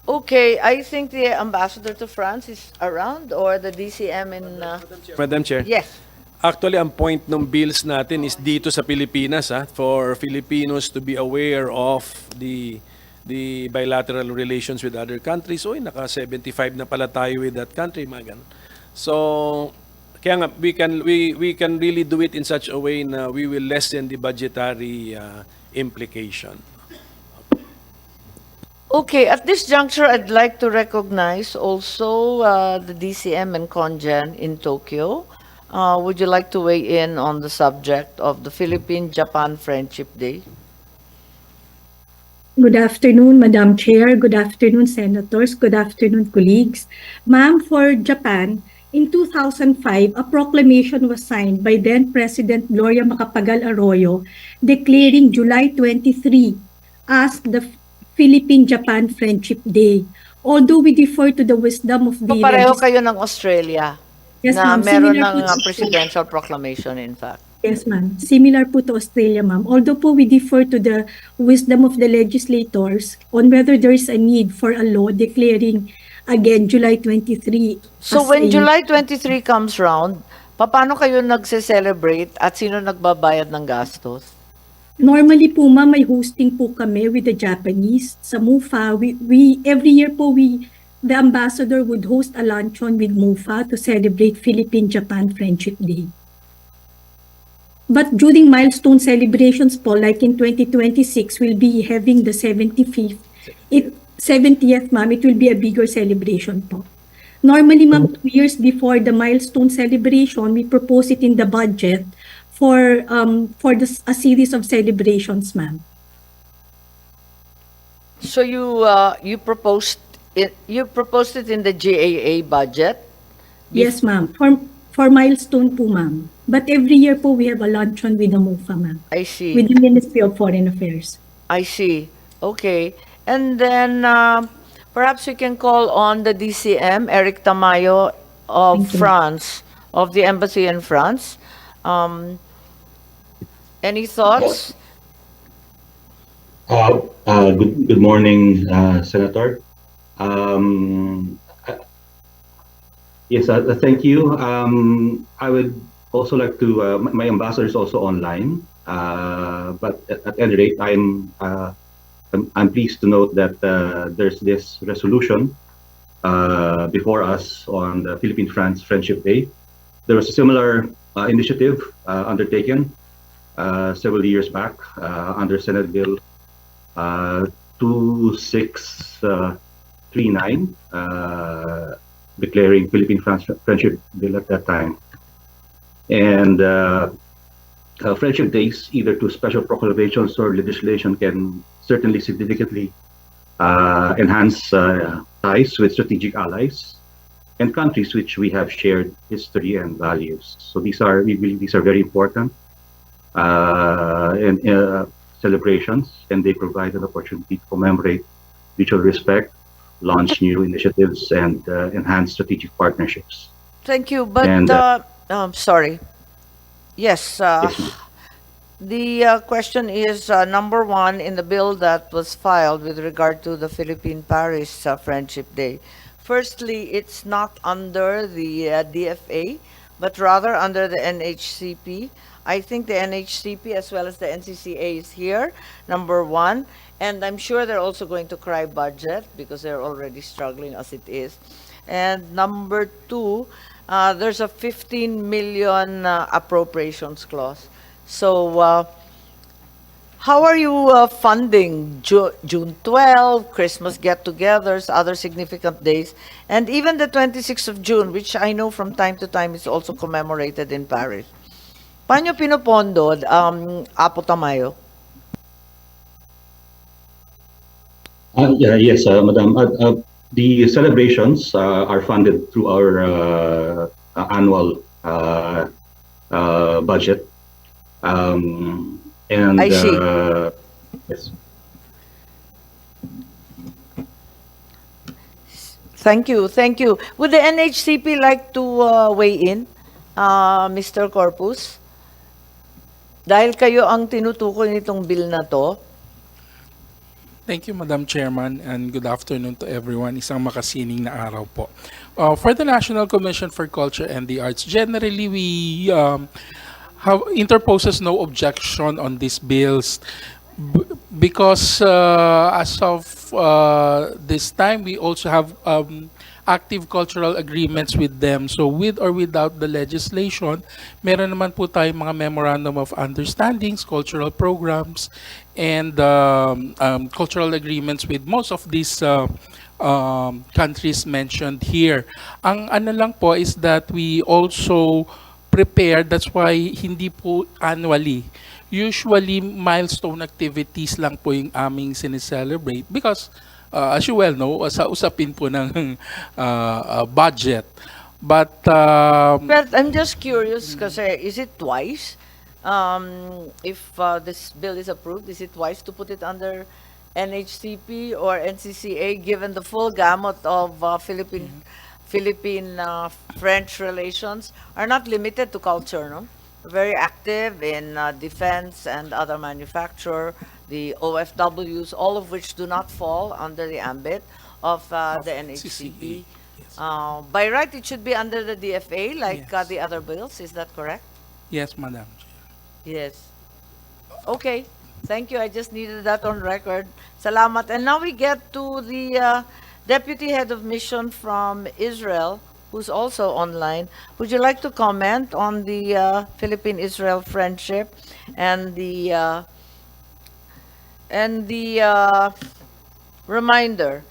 Okay, I think the ambassador to France is around or the DCM in... Madam Chair. Yes. Actually, ang point ng bills natin is dito sa Pilipinas, for Filipinos to be aware of the the bilateral relations with other countries. Oy, naka 75 na pala tayo with that country, mga ganun. So, kaya nga, we can really do it in such a way na we will lessen the budgetary implication. Okay, at this juncture, I'd like to recognize also the DCM and Congen in Tokyo. Would you like to weigh in on the subject of the Philippine-Japan Friendship Day? Good afternoon, Madam Chair. Good afternoon, Senators. Good afternoon, colleagues. Ma'am, for Japan, in 2005, a proclamation was signed by then President Gloria Macapagal Arroyo declaring July 23 as the Philippine-Japan Friendship Day. Although we defer to the wisdom of the So pareho kayo ng Australia Yes, na ma'am. meron Similar ng po to- presidential proclamation, in fact. Yes, ma'am. Similar po to Australia, ma'am. Although po we defer to the wisdom of the legislators on whether there is a need for a law declaring again July 23. So as when a- July 23 comes round, paano kayo nagse-celebrate at sino nagbabayad ng gastos? Normally po, ma'am, may hosting po kami with the Japanese. Sa MUFA, we every year po, the ambassador would host a luncheon with MUFA to celebrate Philippine-Japan Friendship Day. But during milestone celebrations po, like in 2026, we'll be having the 70th, ma'am, it will be a bigger celebration po. Normally, ma'am, 2 years before the milestone celebration, we propose it in the budget for a series of celebrations, ma'am. So you proposed it in the GAA budget? Yes, ma'am. For milestone po, ma'am. But every year po, we have a luncheon with the MUFA, ma'am. I see. With the Ministry of Foreign Affairs. I see. Okay. And then perhaps we can call on the DCM, Eric Tamayo of Thank you. France, of the embassy in France. Any thoughts? Good morning, Senator. Yes, thank you. I would also like to, my ambassador is also online, but at any rate, I'm pleased to note that there's this resolution before us on the Philippine-France Friendship Day. There was a similar initiative undertaken several years back under Senate Bill 2639, declaring Philippine-France Friendship Bill at that time. And friendship days, either to special proclamations or legislation, can certainly significantly enhance ties with strategic allies and countries which we have shared history and values. So we believe these are very important celebrations, and they provide an opportunity to commemorate mutual respect, launch new initiatives, and enhance strategic partnerships. Thank you, but And, sorry. Yes, Yes, ma'am. the question is number one in the bill that was filed with regard to the Philippine-Paris Friendship Day. Firstly, it's not under the DFA, but rather under the NHCP. I think the NHCP as well as the NCCA is here, number one. And I'm sure they're also going to cry budget because they're already struggling as it is. And number two, there's a 15 million appropriations clause. So how are you funding June 12, Christmas get-togethers, other significant days, and even the 26th of June, which I know from time to time is also commemorated in Paris? Paano pinopondo, Apo Tamayo? Yes, Madam. The celebrations are funded through our annual budget. And I see. Yes. Thank you, thank you. Would the NHCP like to weigh in, Mr. Corpus? Dahil kayo ang tinutukoy nitong bill na to. Thank you, Madam Chairman, and good afternoon to everyone. Isang makasining na araw po. For the National Commission for Culture and the Arts, generally we have interposes no objection on these bills. Because as of this time, we also have active cultural agreements with them. So with or without the legislation, meron naman po tayong mga memorandum of understandings, cultural programs, and cultural agreements with most of these countries mentioned here. Ang ano lang po is that we also prepare, that's why hindi po annually. Usually, milestone activities lang po yung aming sineselebrate because, as you well know, sa usapin po ng budget. But, But I'm just curious kasi is it wise? If this bill is approved, is it wise to put it under NHCP or NCCA given the full gamut of Philippine French relations are not limited to culture, no? Very active in defense and other manufacture, the OFWs, all of which do not fall under the ambit of the NHCP. By right, it should be under the DFA like Yes. the other bills. Is that correct? yes, Madam. Yes. Okay. Thank you. I just needed that on record. Salamat. And now we get to the Deputy Head of Mission from Israel, who's also online. Would you like to comment on the Philippine-Israel friendship and the reminder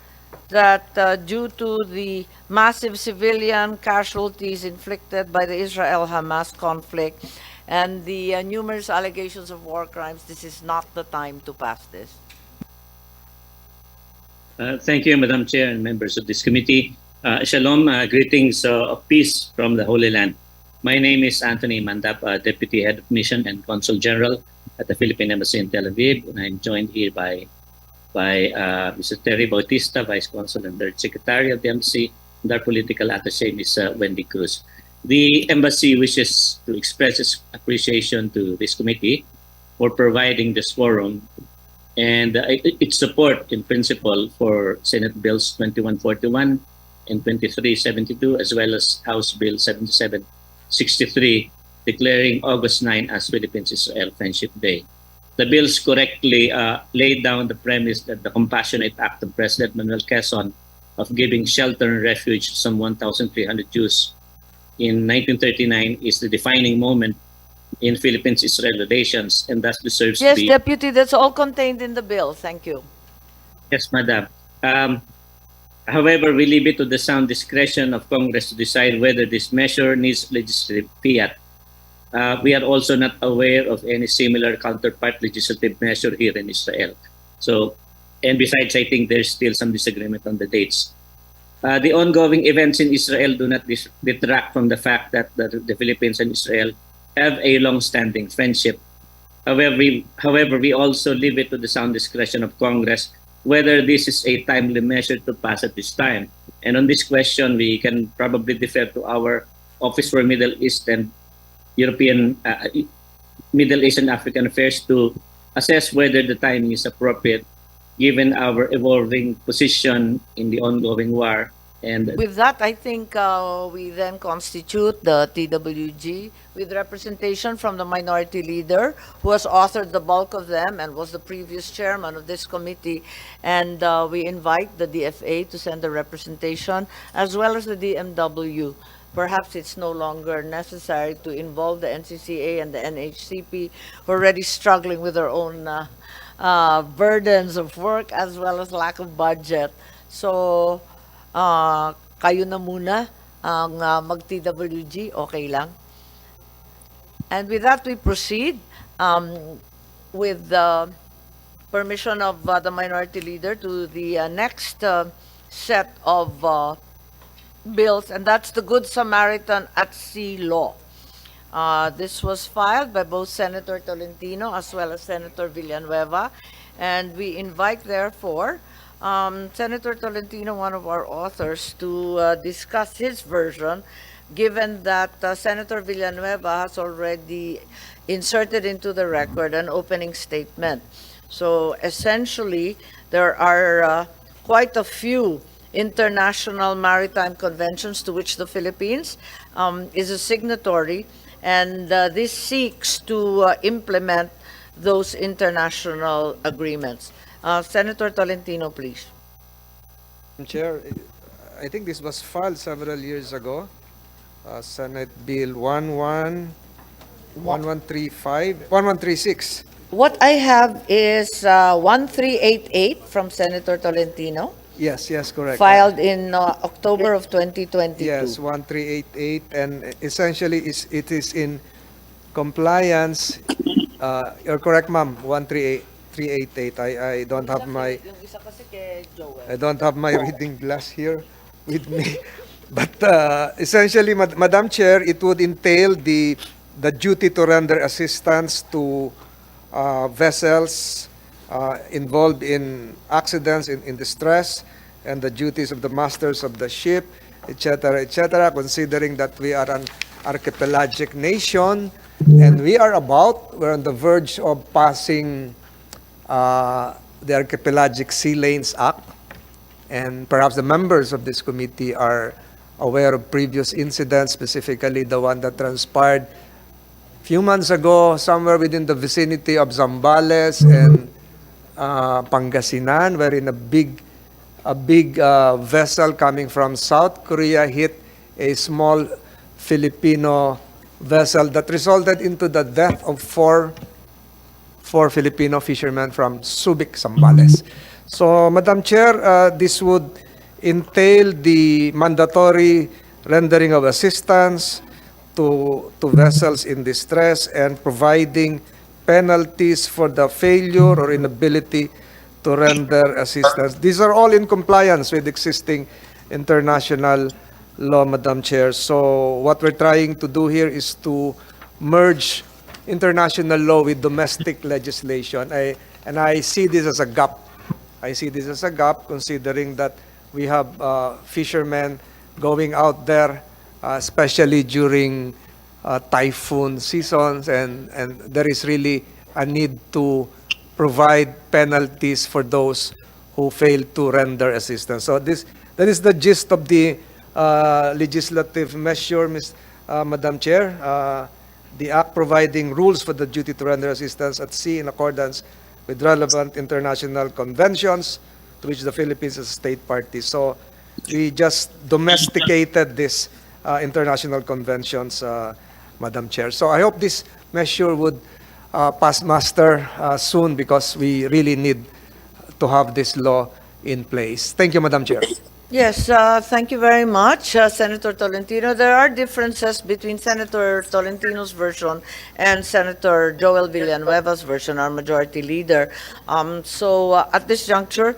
that due to the massive civilian casualties inflicted by the Israel-Hamas conflict and the numerous allegations of war crimes, this is not the time to pass this? Thank you, Madam Chair and members of this committee. Shalom, greetings of peace from the Holy Land. My name is Anthony Mandap, Deputy Head of Mission and Consul General at the Philippine Embassy in Tel Aviv, and I'm joined here by Mr. Terry Bautista, Vice Consul and Third Secretary of the Embassy, and our political attaché, Ms. Wendy Cruz. The Embassy wishes to express its appreciation to this committee for providing this forum and its support in principle for Senate Bills 2141 and 2372, as well as House Bill 7763, declaring August 9 as Philippines-Israel Friendship Day. The bills correctly laid down the premise that the compassionate act of President Manuel Quezon of giving shelter and refuge to some 1,300 Jews in 1939 is the defining moment in Philippines-Israel relations and thus deserves Yes, to be... Deputy, that's all contained in the bill. Thank you. Yes, Madam. However, we leave it to the sound discretion of Congress to decide whether this measure needs legislative fiat. We are also not aware of any similar counterpart legislative measure here in Israel. So, and besides, I think there's still some disagreement on the dates. The ongoing events in Israel do not detract from the fact that the Philippines and Israel have a long-standing friendship. However, we also leave it to the sound discretion of Congress whether this is a timely measure to pass at this time. And on this question, we can probably defer to our Office for Middle East and Middle East and African Affairs to assess whether the timing is appropriate given our evolving position in the ongoing war. And With that, I think we then constitute the TWG with representation from the minority leader who has authored the bulk of them and was the previous chairman of this committee. And we invite the DFA to send a representation as well as the DMW. Perhaps it's no longer necessary to involve the NCCA and the NHCP who are already struggling with their own burdens of work as well as lack of budget. So, kayo na muna ang mag-TWG, okay lang. And with that, we proceed with the permission of the minority leader to the next set of bills, and that's the Good Samaritan at Sea law. This was filed by both Senator Tolentino as well as Senator Villanueva, and we invite, therefore, Senator Tolentino, one of our authors, to discuss his version, given that Senator Villanueva has already inserted into the record an opening statement. So essentially, there are quite a few international maritime conventions to which the Philippines is a signatory, and this seeks to implement those international agreements. Senator Tolentino, please. Chair, I think this was filed several years ago. Senate Bill 1136. What I have is 1388 from Senator Tolentino, Yes, correct. filed in October of 2022. Yes, 1388, and essentially it is in compliance. You're correct, ma'am. 138. I don't have my Yung isa kasi kay Joel. I don't have my reading glass here with me. But essentially, Madam Chair, it would entail the duty to render assistance to vessels involved in accidents, in distress, and the duties of the masters of the ship, etc., considering that we are an archipelagic nation, and we're on the verge of passing the Archipelagic Sea Lanes Act, and perhaps the members of this committee are aware of previous incidents, specifically the one that transpired a few months ago somewhere within the vicinity of Zambales and Pangasinan, wherein a big vessel coming from South Korea hit a small Filipino vessel that resulted into the death of four Filipino fishermen from Subic, Zambales. So, Madam Chair, this would entail the mandatory rendering of assistance to vessels in distress and providing penalties for the failure or inability to render assistance. These are all in compliance with existing international law, Madam Chair. So what we're trying to do here is to merge international law with domestic legislation. And I see this as a gap. Considering that we have fishermen going out there, especially during typhoon seasons, and there is really a need to provide penalties for those who fail to render assistance. So that is the gist of the legislative measure, Madam Chair. The Act providing rules for the duty to render assistance at sea in accordance with relevant international conventions to which the Philippines is a state party. So we just domesticated these international conventions, Madam Chair. So I hope this measure would pass muster soon, because we really need to have this law in place. Thank you, Madam Chair. Yes, thank you very much, Senator Tolentino. There are differences between Senator Tolentino's version and Senator Joel Villanueva's version, our majority leader. At this juncture,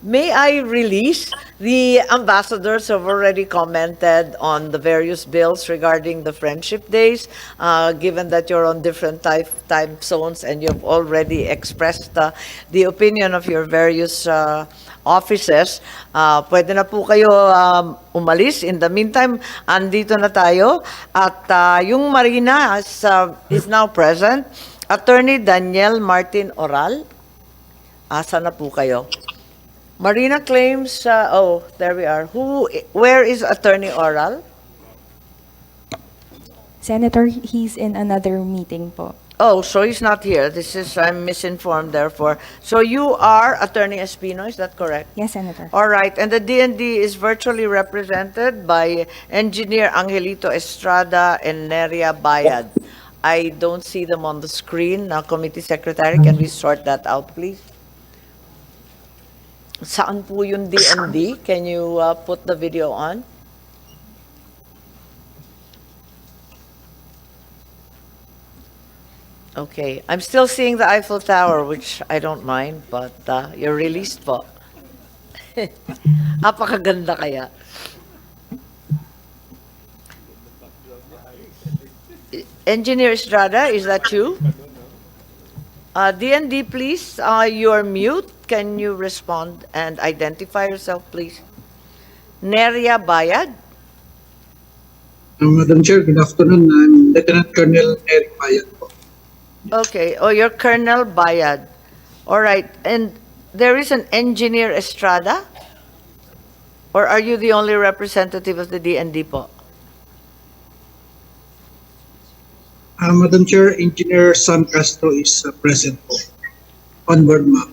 may I release? The ambassadors have already commented on the various bills regarding the Friendship Days, given that you're on different time zones and you've already expressed the opinion of your various offices. Pwede na po kayo umalis. In the meantime, andito na tayo. At yung Marina is now present. Attorney Daniel Martin Oral. Asa na po kayo? Marina claims, there we are. Where is Attorney Oral? Senator, he's in another meeting po. Oh, so he's not here. I'm misinformed, therefore. So you are Attorney Espino, is that correct? Yes, Senator. All right, and the DND is virtually represented by Engineer Angelito Estrada and Neria Bayad. I don't see them on the screen. Now, Committee Secretary, can we sort that out, please? Saan po yung DND? Can you put the video on? Okay, I'm still seeing the Eiffel Tower, which I don't mind, but you're released po. Apakaganda kaya. Engineer Estrada, is that you? DND, please, you're mute. Can you respond and identify yourself, please? Neria Bayad? Madam Chair, good afternoon. I'm Lieutenant Colonel Eric Bayad po. Okay, you're Colonel Bayad. All right, and there is an Engineer Estrada? Or are you the only representative of the DND po? Madam Chair, Engineer Sam Castro is present po. On board, ma'am.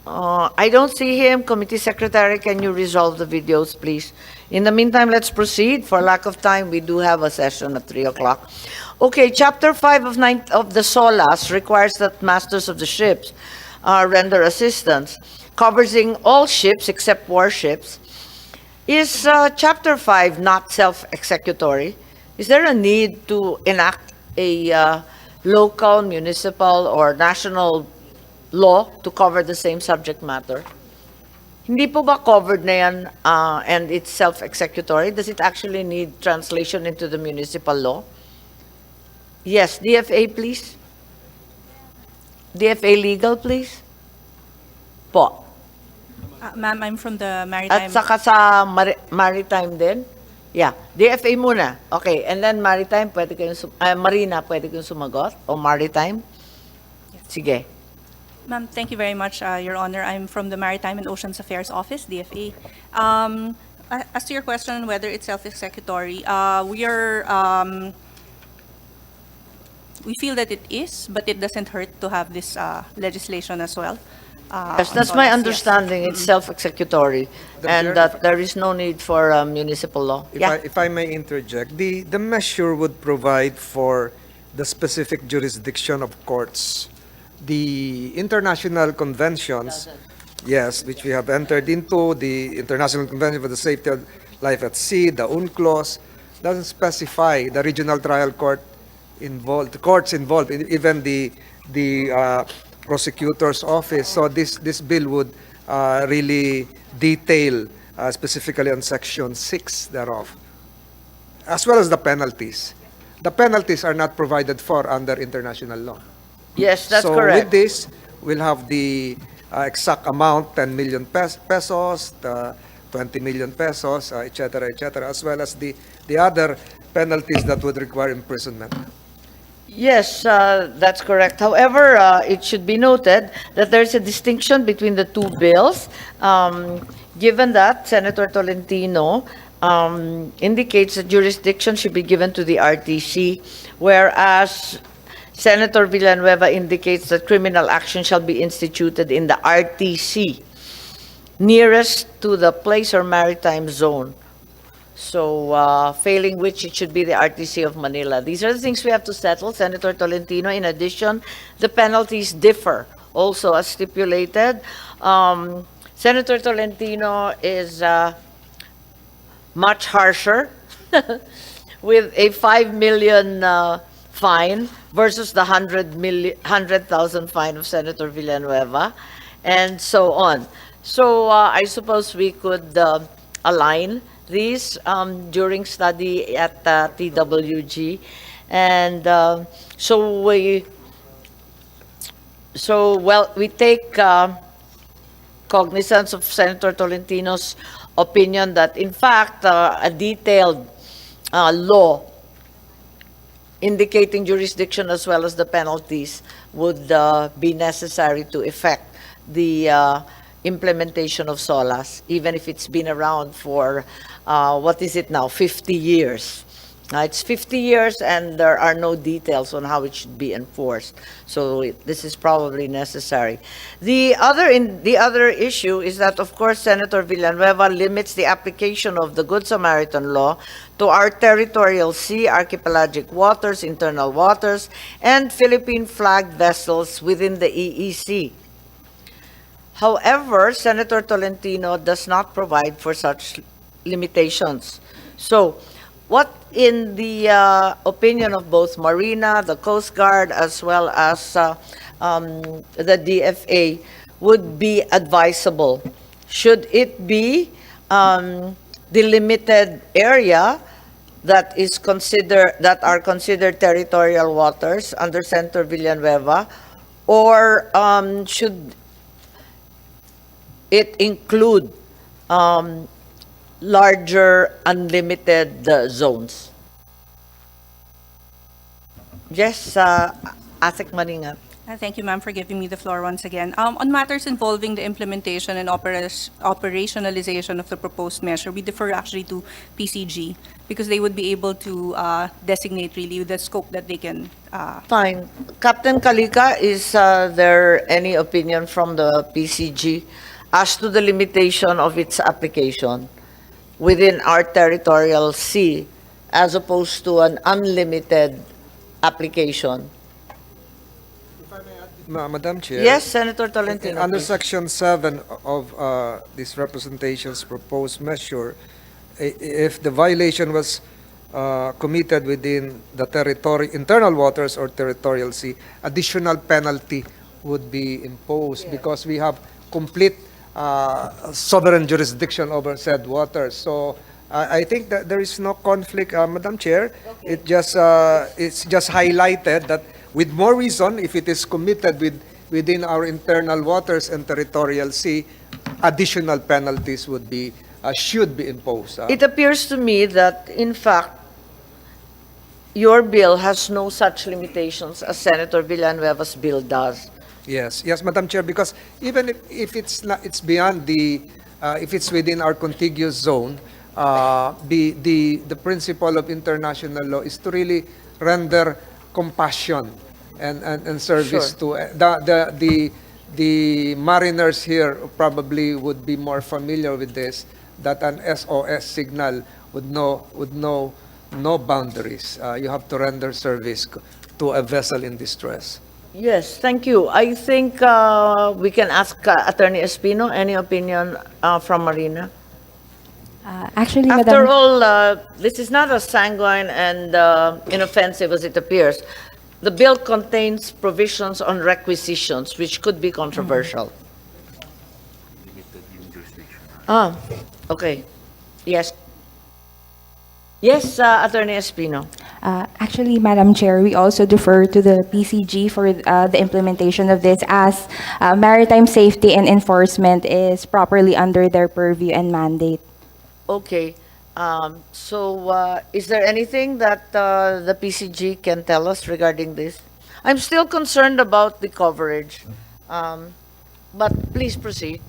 I don't see him. Committee Secretary, can you resolve the videos, please? In the meantime, let's proceed. For lack of time, we do have a session at 3 o'clock. Okay, Chapter 5 of the SOLAS requires that masters of the ships render assistance, covering all ships except warships. Is Chapter 5 not self-executory? Is there a need to enact a local, municipal, or national law to cover the same subject matter? Hindi po ba covered na yan and it's self-executory? Does it actually need translation into the municipal law? Yes, DFA please. DFA legal please. Po. Ma'am, I'm from the At Maritime. saka sa maritime din? Yeah, DFA muna. Okay, and then maritime, pwede kayong marina, pwede kayong sumagot? O maritime? Sige. Ma'am, thank you very much, Your Honor. I'm from the Maritime and Oceans Affairs Office, DFA. As to your question whether it's self-executory, we feel that it is, but it doesn't hurt to have this legislation as well. Yes, that's my understanding. It's self-executory, and that there is no need for municipal law. If I may interject, the measure would provide for the specific jurisdiction of courts. The international conventions, yes, which we have entered into, the International Convention for the Safety of Life at Sea, the UNCLOS, doesn't specify the regional trial court involved, the courts involved, even the prosecutor's office. So this bill would really detail specifically on Section 6 thereof, as well as the penalties. The penalties are not provided for under international law. Yes, that's so correct. with this, we'll have the exact amount, 10 million pesos, 20 million pesos, et cetera, as well as the other penalties that would require imprisonment. Yes, that's correct. However, it should be noted that there's a distinction between the two bills, given that Senator Tolentino indicates that jurisdiction should be given to the RTC, whereas Senator Villanueva indicates that criminal action shall be instituted in the RTC, nearest to the place or maritime zone. So, failing which, it should be the RTC of Manila. These are the things we have to settle, Senator Tolentino. In addition, the penalties differ, also as stipulated. Senator Tolentino is much harsher, with a 5 million fine versus the 100,000 fine of Senator Villanueva, and so on. So, I suppose we could align these during study at TWG, and we take cognizance of Senator Tolentino's opinion that in fact a detailed law indicating jurisdiction as well as the penalties would be necessary to effect the implementation of SOLAS, even if it's been around for, what is it now, 50 years. It's 50 years and there are no details on how it should be enforced. So this is probably necessary. The other issue is that, of course, Senator Villanueva limits the application of the Good Samaritan law to our territorial sea, archipelagic waters, internal waters, and Philippine flagged vessels within the EEC. However, Senator Tolentino does not provide for such limitations. So, what in the opinion of both Marina, the Coast Guard, as well as the DFA would be advisable? Should it be the limited area that are considered territorial waters under Senator Villanueva, or should it include larger unlimited zones? Yes, Asik Maningat. Thank you, ma'am, for giving me the floor once again. On matters involving the implementation and operationalization of the proposed measure, we defer actually to PCG because they would be able to designate really the scope that they can. Fine. Captain Kalika, is there any opinion from the PCG as to the limitation of its application within our territorial sea as opposed to an unlimited application? Madam Chair. Yes, Senator Tolentino. Under please. Section 7 of this representation's proposed measure, if the violation was committed within the internal waters or territorial sea, additional penalty would be imposed because we have complete sovereign jurisdiction over said waters. So I think that there is no conflict, Madam Chair. Okay. It's just highlighted that with more reason, if it is committed within our internal waters and territorial sea, additional penalties would be should be imposed. It appears to me that, in fact, your bill has no such limitations as Senator Villanueva's bill does. Yes, Madam Chair, because even if it's not, it's beyond the, if it's within our contiguous zone, the principle of international law is to really render compassion and service Sure. to the mariners here probably would be more familiar with this, that an SOS signal would know no boundaries. You have to render service to a vessel in distress. Yes, thank you. I think we can ask Attorney Espino, any opinion from Marina? Actually, After Madam, all, this is not as sanguine and inoffensive as it appears. The bill contains provisions on requisitions, which could be controversial. Ah, okay. Yes. Yes, Attorney Espino. actually, Madam Chair, we also defer to the PCG for the implementation of this as maritime safety and enforcement is properly under their purview and mandate. Okay. Is there anything that the PCG can tell us regarding this? I'm still concerned about the coverage, but please proceed.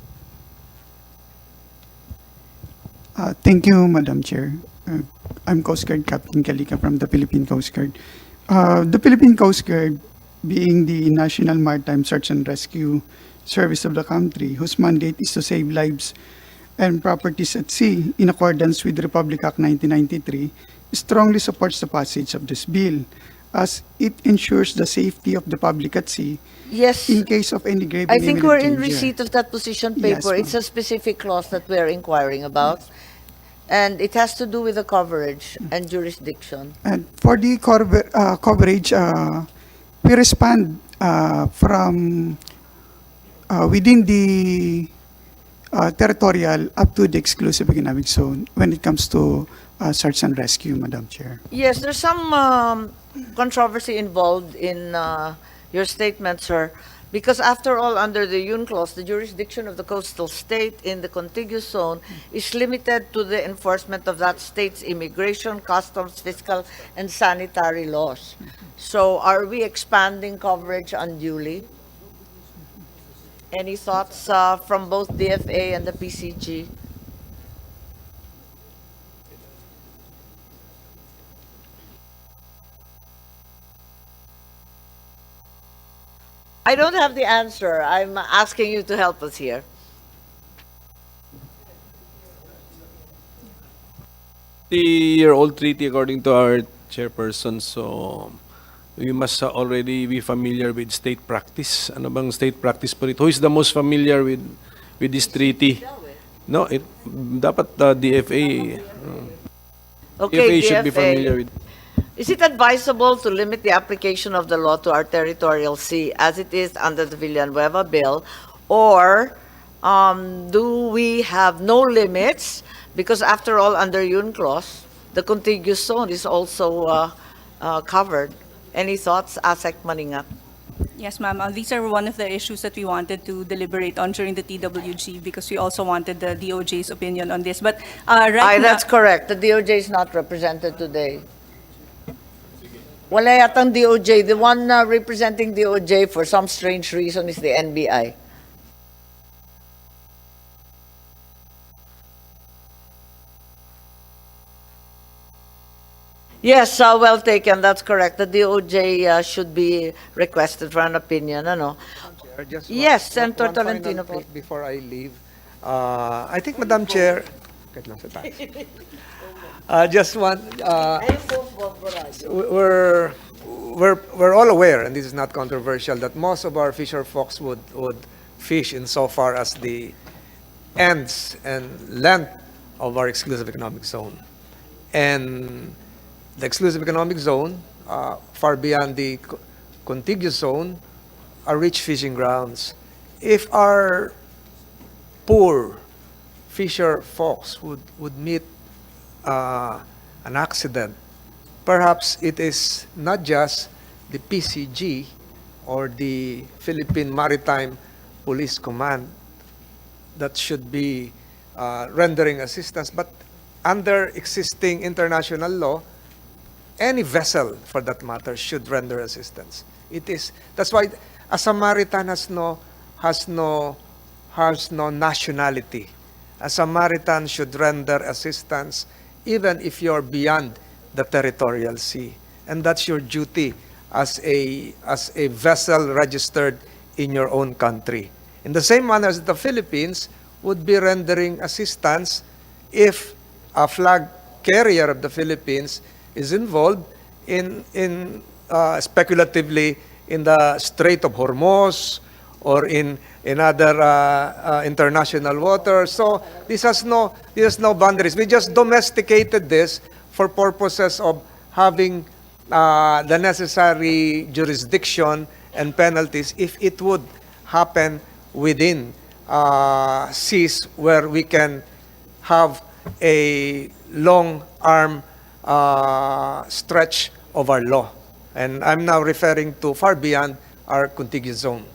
Thank you, Madam Chair. I'm Coast Guard Captain Kalika from the Philippine Coast Guard. The Philippine Coast Guard, being the National Maritime Search and Rescue Service of the country, whose mandate is to save lives and properties at sea in accordance with Republic Act 1993, strongly supports the passage of this bill, as it ensures the safety of the public at sea. Yes. In case of any grave I think we're in danger. receipt of that position Yes, paper. It's a specific clause that we're inquiring about. And it has to do with the coverage and jurisdiction. And for the coverage, we respond from within the territorial up to the exclusive economic zone when it comes to search and rescue, Madam Chair. Yes, there's some controversy involved in your statement, sir, because after all, under the UN clause, the jurisdiction of the coastal state in the contiguous zone is limited to the enforcement of that state's immigration, customs, fiscal, and sanitary laws. So are we expanding coverage unduly? Any thoughts from both DFA and the PCG? I don't have the answer. I'm asking you to help us here. The year-old treaty, according to our chairperson, so you must already be familiar with state practice. Ano bang state practice po rito? Who is the most familiar with this treaty? No, dapat DFA. Okay, DFA should be familiar with. Is it advisable to limit the application of the law to our territorial sea as it is under the Villanueva bill? Or do we have no limits? Because after all, under UN clause, the contiguous zone is also covered. Any thoughts, Asek Maningat? Yes, ma'am. These are one of the issues that we wanted to deliberate on during the TWG because we also wanted the DOJ's opinion on this. But right now, That's correct. The DOJ is not represented today. Wala yatang DOJ. The one representing DOJ for some strange reason is the NBI. Yes, well taken. That's correct. The DOJ should be requested for an opinion. Ano? Chair, just Yes, Senator one final Tolentino, thought please. before I leave. I think, Madam Chair, wait lang sa taas. Just one, we're all aware, and this is not controversial, that most of our fisher folks would fish insofar as the ends and length of our exclusive economic zone. And the exclusive economic zone, far beyond the contiguous zone, are rich fishing grounds. If our poor fisher folks would meet an accident, perhaps it is not just the PCG or the Philippine Maritime Police Command that should be rendering assistance, but under existing international law, any vessel for that matter should render assistance. That's why a Samaritan has no nationality. A Samaritan should render assistance even if you're beyond the territorial sea. And that's your duty as a vessel registered in your own country. In the same manner as the Philippines would be rendering assistance if a flag carrier of the Philippines is involved in speculatively in the Strait of Hormuz or in other international waters. So this has no boundaries. We just domesticated this for purposes of having the necessary jurisdiction and penalties if it would happen within seas where we can have a long arm stretch of our law. And I'm now referring to far beyond our contiguous zone.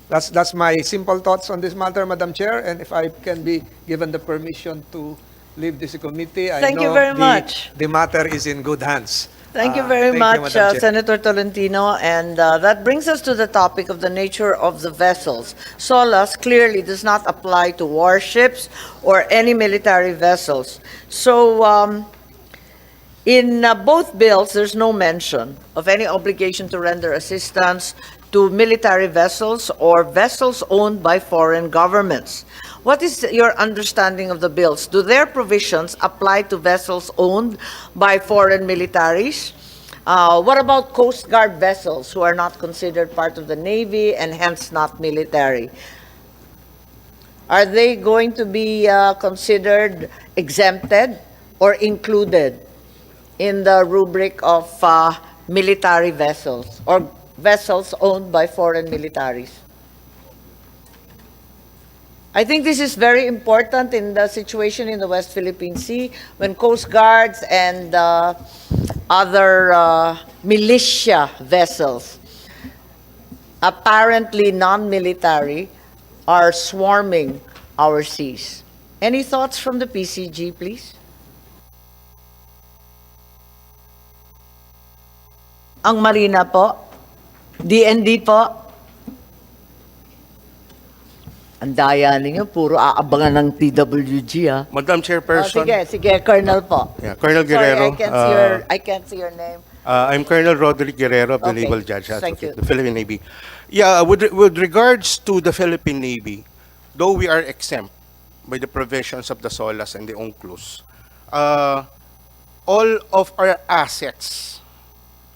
That's my simple thoughts on this matter, Madam Chair. And if I can be given the permission to leave this committee, I Thank know you very much. the matter is in good hands. Thank you very much, Madam Chair. Senator Tolentino. And that brings us to the topic of the nature of the vessels. SOLAS clearly does not apply to warships or any military vessels. So in both bills, there's no mention of any obligation to render assistance to military vessels or vessels owned by foreign governments. What is your understanding of the bills? Do their provisions apply to vessels owned by foreign militaries? What about Coast Guard vessels who are not considered part of the Navy and hence not military? Are they going to be considered exempted or included in the rubric of military vessels or vessels owned by foreign militaries? I think this is very important in the situation in the West Philippine Sea when Coast Guards and other militia vessels, apparently non-military, are swarming our seas. Any thoughts from the PCG, please? Ang Marina po, DND po. Ang daya ninyo, puro aabangan ng TWG, ha? Madam Chairperson. Sige, Colonel po. Yeah, Colonel Guerrero. Sorry, I can't see your name. I'm Colonel Roderick Guerrero of the Okay, Naval Judge thank you. Advocate, the Philippine Navy. Yeah, with regards to the Philippine Navy, though we are exempt by the provisions of the SOLAS and the UNCLOS, all of our assets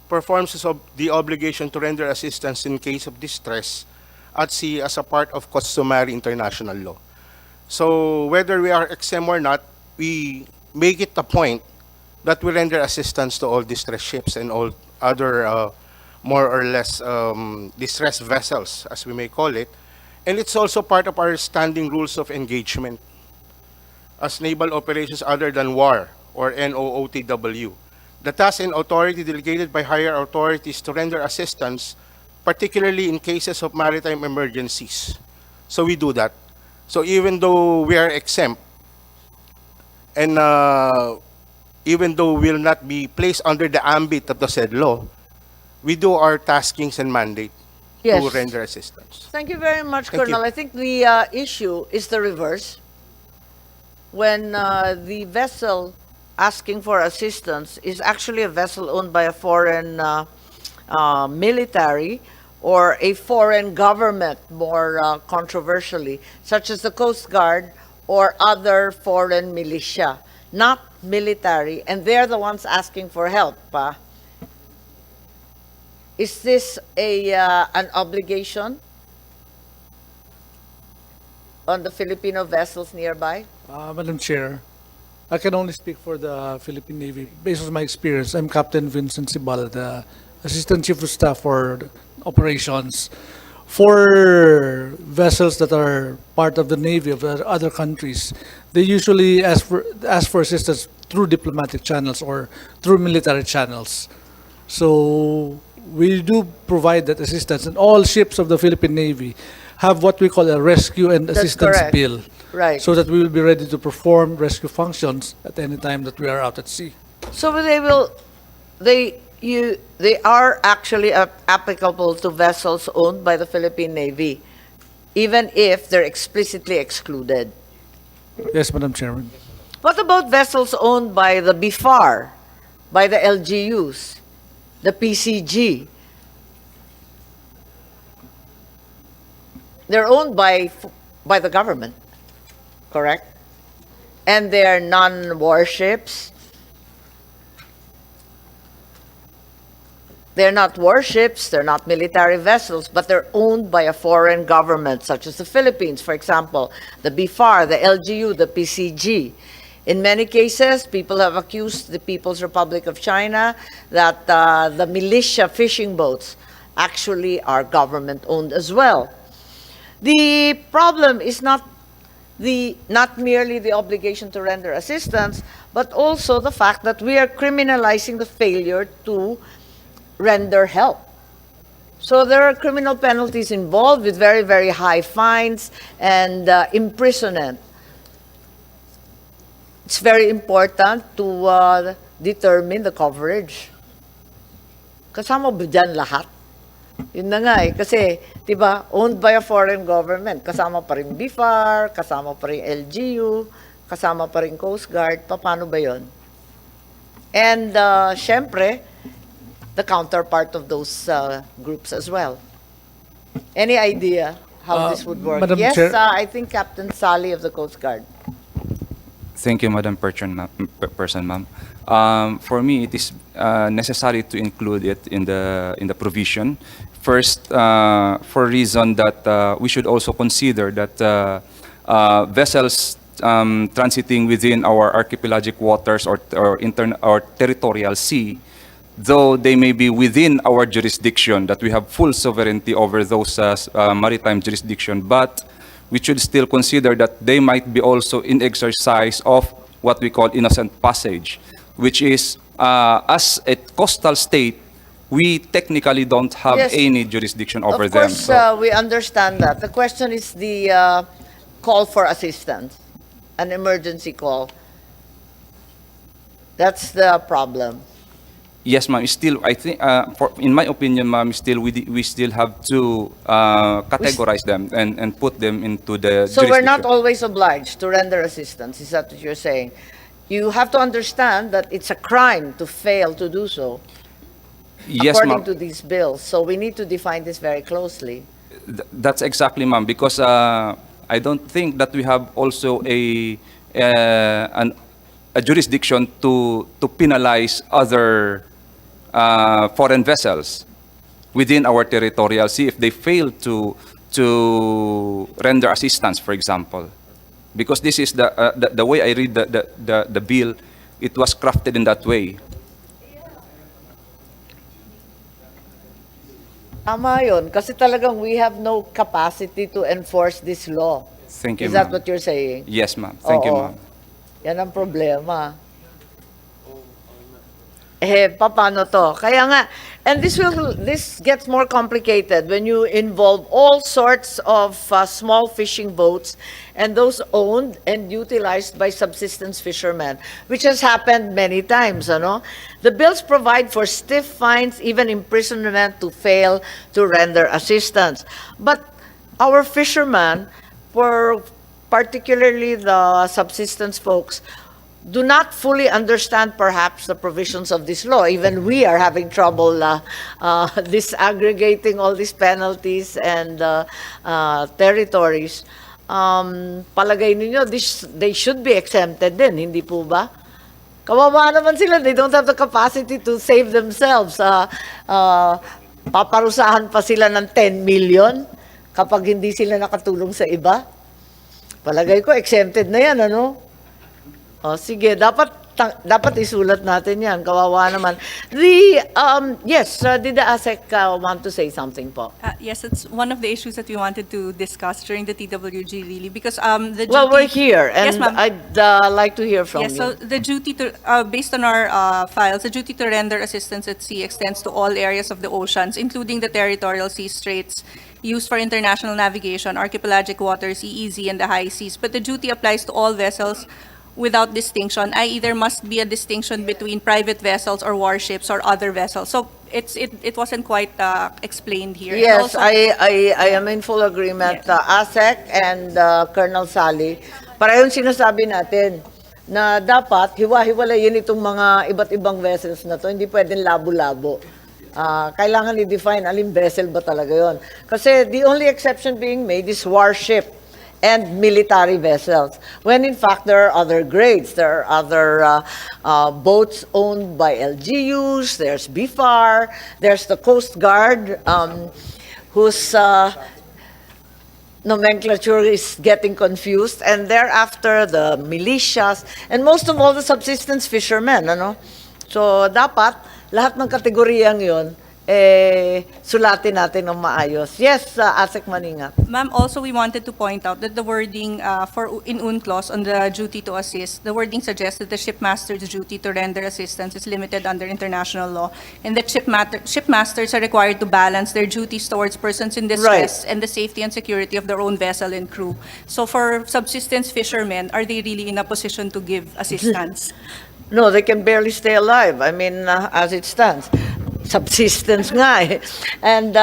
performs the obligation to render assistance in case of distress at sea as a part of customary international law. So whether we are exempt or not, we make it a point that we render assistance to all distressed ships and all other more or less distressed vessels, as we may call it. And it's also part of our standing rules of engagement as naval operations other than war, or NOOTW. The task and authority delegated by higher authorities to render assistance, particularly in cases of maritime emergencies. So we do that. So even though we are exempt, and even though will not be placed under the ambit of the said law, we do our taskings and mandate to Yes. render assistance. Thank you very much, Thank you. Colonel. I think the issue is the reverse. When the vessel asking for assistance is actually a vessel owned by a foreign military or a foreign government, more controversially, such as the Coast Guard or other foreign militia, not military, and they're the ones asking for help. Is this an obligation on the Filipino vessels nearby? Madam Chair, I can only speak for the Philippine Navy. Based on my experience, I'm Captain Vincent Sibal, the Assistant Chief of Staff for Operations. For vessels that are part of the Navy of other countries, they usually ask for assistance through diplomatic channels or through military channels. So we do provide that assistance, and all ships of the Philippine Navy have what we call a rescue and That's assistance correct. bill. Right. So that we will be ready to perform rescue functions at any time that we are out at sea. So they are actually applicable to vessels owned by the Philippine Navy, even if they're explicitly excluded. Yes, Madam Chairman. What about vessels owned by the BIFAR, by the LGUs, the PCG? They're owned by the government, correct? And they're non-warships. They're not warships, they're not military vessels, but they're owned by a foreign government, such as the Philippines, for example, the BIFAR, the LGU, the PCG. In many cases, people have accused the People's Republic of China that the militia fishing boats actually are government-owned as well. The problem is not merely the obligation to render assistance, but also the fact that we are criminalizing the failure to render help. So there are criminal penalties involved with very, very high fines and imprisonment. It's very important to determine the coverage. Kasama ba dyan lahat? Yun na nga eh. Kasi, di ba, owned by a foreign government. Kasama pa rin BIFAR, kasama pa rin LGU, kasama pa rin Coast Guard. Paano ba yun? And, syempre, the counterpart of those groups as well. Any idea how this would work? Madam Yes, Chair. I think Captain Sally of the Coast Guard. Thank you, Madam Person, ma'am. For me, it is necessary to include it in the provision. First, for reason that we should also consider that vessels transiting within our archipelagic waters or territorial sea, though they may be within our jurisdiction, that we have full sovereignty over those maritime jurisdiction, but we should still consider that they might be also in exercise of what we call innocent passage, which is, as a coastal state, we technically don't have Yes. any jurisdiction over Of them. course, we understand that. The question is the call for assistance, an emergency call. That's the problem. Yes, ma'am. Still, I think, in my opinion, ma'am, still we still have to categorize them and put them into the So we're not jurisdiction. always obliged to render assistance. Is that what you're saying? You have to understand that it's a crime to fail to do so, Yes, according ma'am. to these bills. So we need to define this very closely. That's exactly, ma'am, because I don't think that we have also a jurisdiction to penalize other foreign vessels within our territorial sea if they fail to render assistance, for example. Because this is the way I read the bill, it was crafted in that way. Tama yun. Kasi talagang we have no capacity to enforce this law. Thank you, Is that ma'am. what you're saying? Yes, ma'am. Thank you, Oo. ma'am. Yan ang problema. paano to? Kaya nga, and this gets more complicated when you involve all sorts of small fishing boats and those owned and utilized by subsistence fishermen, which has happened many times, ano? The bills provide for stiff fines, even imprisonment to fail to render assistance. But our fishermen, particularly the subsistence folks, do not fully understand perhaps the provisions of this law. Even we are having trouble disaggregating all these penalties and territories. Palagay ninyo, they should be exempted din, hindi po ba? Kawawa naman sila, they don't have the capacity to save themselves. Paparusahan pa sila ng 10 million kapag hindi sila nakatulong sa iba. Palagay ko, exempted na yan, ano? O, sige, dapat isulat natin yan. Kawawa naman. Yes, did the ASEC want to say something po? Yes, it's one of the issues that we wanted to discuss during the TWG, really, because the duty... Well, we're here, and yes, ma'am. I'd like to hear from you. Yes, so the duty to, based on our files, the duty to render assistance at sea extends to all areas of the oceans, including the territorial sea straits used for international navigation, archipelagic waters, EEZ, and the high seas. But the duty applies to all vessels without distinction, i.e. there must be a distinction between private vessels or warships or other vessels. So it wasn't quite explained here. Yes, And also, I am in full agreement. ASEC and Colonel Sally, parehong sinasabi natin na dapat hiwa-hiwalayin itong mga iba't ibang vessels na to. Hindi pwedeng labo-labo. Kailangan i-define alin vessel ba talaga yon. Kasi the only exception being made is warship and military vessels, when in fact there are other grades. There are other boats owned by LGUs, there's BFAR, there's the Coast Guard, whose nomenclature is getting confused, and thereafter the militias, and most of all the subsistence fishermen. Ano? So dapat lahat ng kategoryang yun, sulatin natin ng maayos. Yes, ASEC Maningat. ma'am, also we wanted to point out that the wording in UNCLOS on the duty to assist, the wording suggests that the shipmaster's duty to render assistance is limited under international law, and that shipmasters are required to balance their duties towards persons in distress and the safety and security of their own vessel and crew. So for subsistence fishermen, are they really in a position to give assistance? No, they can barely stay alive. I mean, as it stands. Subsistence nga eh. And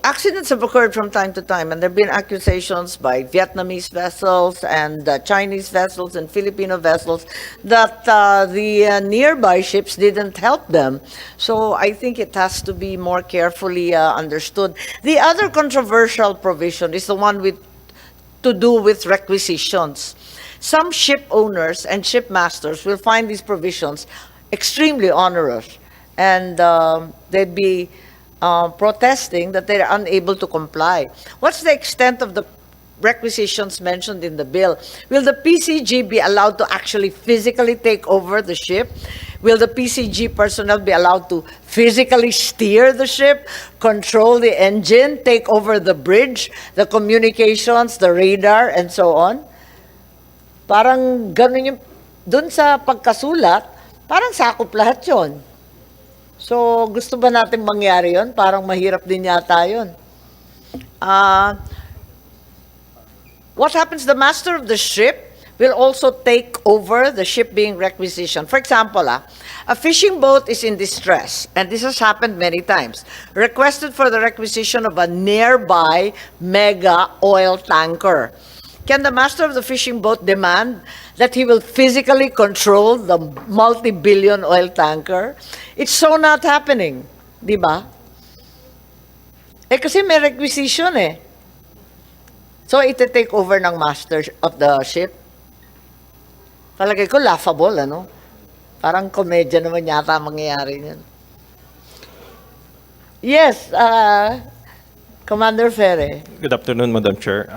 accidents have occurred from time to time, and there have been accusations by Vietnamese vessels and Chinese vessels and Filipino vessels that the nearby ships didn't help them. So I think it has to be more carefully understood. The other controversial provision is the one to do with requisitions. Some ship owners and shipmasters will find these provisions extremely onerous, and they'd be protesting that they're unable to comply. What's the extent of the requisitions mentioned in the bill? Will the PCG be allowed to actually physically take over the ship? Will the PCG personnel be allowed to physically steer the ship, control the engine, take over the bridge, the communications, the radar, and so on? Parang ganun yung, dun sa pagkasulat, parang sakop lahat yun. So, gusto ba natin mangyari yun? Parang mahirap din yata yun. What happens, the master of the ship will also take over the ship being requisitioned. For example, a fishing boat is in distress, and this has happened many times, requested for the requisition of a nearby mega oil tanker. Can the master of the fishing boat demand that he will physically control the multi-billion oil tanker? It's so not happening, di ba? Kasi may requisition eh. So, iti-take over ng master of the ship. Palagay ko, laughable, ano? Parang komedya naman yata mangyayari niyan. Yes, Commander Ferre. Good afternoon, Madam Chair.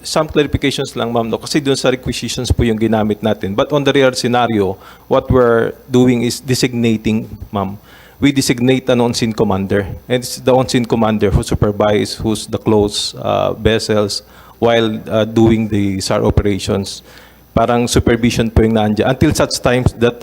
Some clarifications lang, ma'am, no? Kasi doon sa requisitions po yung ginamit natin. But on the real scenario, what we're doing is designating, ma'am. We designate an on-scene commander. And it's the on-scene commander who supervises, who's the close vessels while doing the SAR operations. Parang supervision po yung nandiyan. Until such times that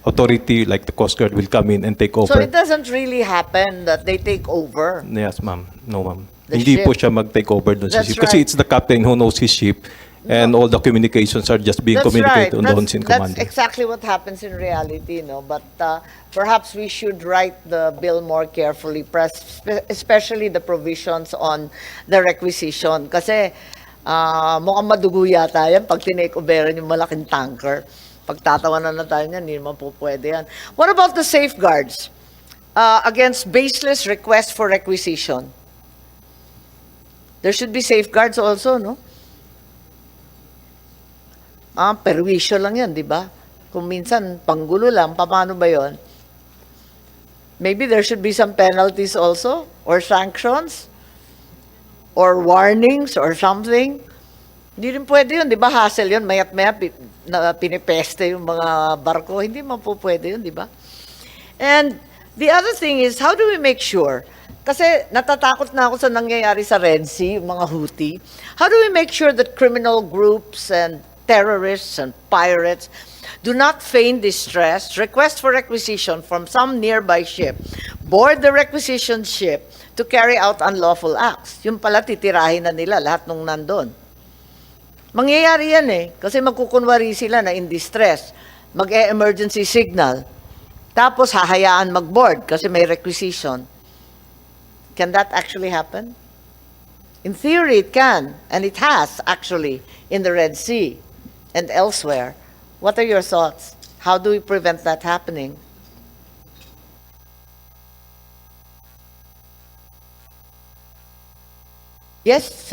authority like the Coast Guard will come in and take over. So it doesn't really happen that they take over. Yes, ma'am. No, ma'am. The Hindi po ship. siya mag-take over dun sa That's ship. Kasi right. it's the captain who knows his ship and all the communications are just being That's right. communicated on the on-scene That's commander. exactly what happens in reality, no? But perhaps we should write the bill more carefully, especially the provisions on the requisition. Kasi mukhang madugo yata yan pag tinake-overan yung malaking tanker. Pagtatawanan na tayo niyan, hindi naman po pwede yan. What about the safeguards against baseless requests for requisition? There should be safeguards also, no? Perwisyo lang yan, di ba? Kung minsan, panggulo lang, paano ba yon? Maybe there should be some penalties also, or sanctions, or warnings, or something. Hindi rin pwede yun, di ba? Hassle yun, mayat-maya, pinipeste yung mga barko. Hindi man po pwede yun, di ba? And the other thing is, how do we make sure? Kasi natatakot na ako sa nangyayari sa Red Sea, yung mga Houthi. How do we make sure that criminal groups and terrorists and pirates do not feign distress, request for requisition from some nearby ship, board the requisition ship to carry out unlawful acts? Yung pala titirahin na nila lahat nung nandun. Mangyayari yan eh, kasi magkukunwari sila na in distress, mag-emergency signal, tapos hahayaan mag-board kasi may requisition. Can that actually happen? In theory, it can, and it has actually in the Red Sea and elsewhere. What are your thoughts? How do we prevent that happening? Yes,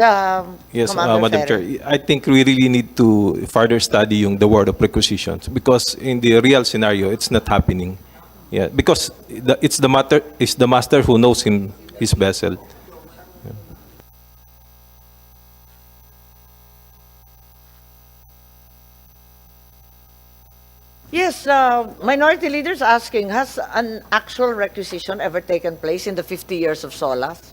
Yes, Commander Madam Ferry. Chair. I think we really need to further study yung the word of requisitions because in the real scenario, it's not happening. Yeah, because it's the master who knows his vessel. Yes, minority leaders asking, has an actual requisition ever taken place in the 50 years of SOLAS?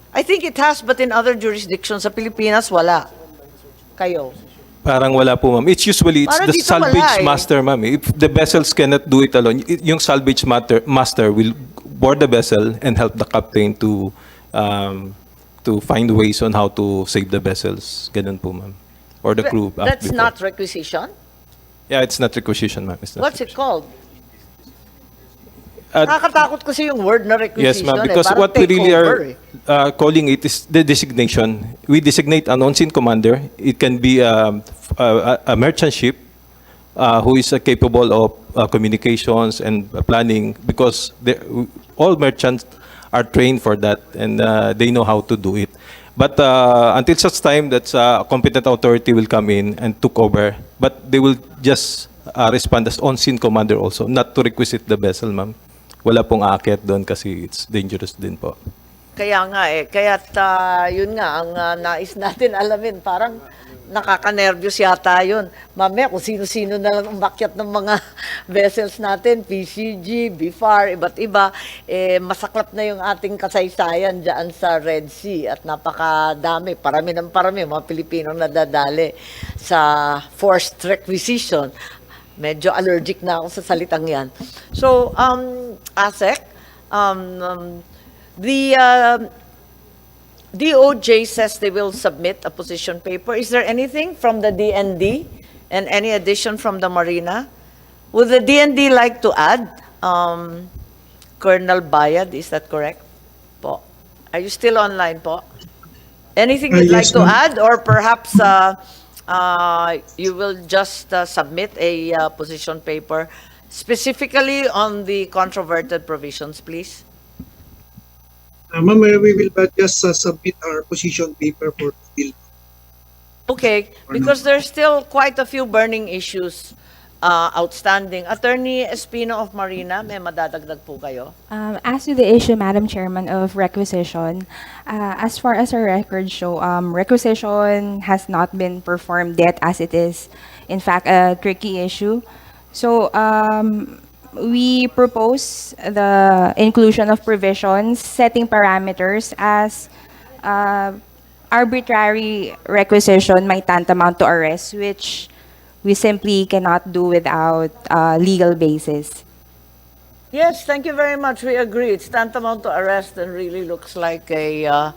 I think it has, but in other jurisdictions sa Pilipinas, wala. Kayo? Parang wala po, ma'am. It's usually Parang the dito wala salvage eh. master, ma'am. If the vessels cannot do it alone, yung salvage master will board the vessel and help the captain to find ways on how to save the vessels. Ganun po, ma'am. Or the crew. That's before. not requisition? Yeah, it's not requisition, ma'am. It's not What's it called? Uh, Nakakatakot kasi yung word na Yes, requisition ma'am. Because Parang what we really takeover are calling it is the designation. We designate an on-scene commander. It can be a merchant ship who is capable of communications and planning because all merchants are trained for that and they know how to do it. But until such time that a competent authority will come in and took over, but they will just respond as on-scene commander also, not to requisite the vessel, ma'am. Wala pong aakyat doon kasi it's dangerous din po. Kaya nga eh, kaya't yun nga ang nais natin alamin, parang nakaka-nervyos yata yun. Mamaya kung sino-sino na lang umakyat ng mga vessels natin, PCG, BFAR, iba't iba, masaklap na yung ating kasaysayan dyan sa Red Sea at napakadami, parami ng parami, mga Pilipinong nadadali sa forced requisition. Medyo allergic na ako sa salitang yan. So, ASEC, the DOJ says they will submit a position paper. Is there anything from the DND and any addition from the Marina? Would the DND like to add? Colonel Bayad, is that correct? Po. Are you still online po? Anything you'd like Yes, to ma'am. add or perhaps you will just submit a position paper specifically on the controverted provisions, please? Ma'am, we will just submit our position paper for the bill. Okay, because there's still quite a few burning issues outstanding. Attorney Espino of Marina, may madadagdag po kayo? As to the issue, Madam Chairman, of requisition, as far as our records show, requisition has not been performed yet as it is, in fact, a tricky issue. So, we propose the inclusion of provisions setting parameters as arbitrary requisition might tantamount to arrest, which we simply cannot do without legal basis. Yes, thank you very much. We agree. It's tantamount to arrest and really looks like a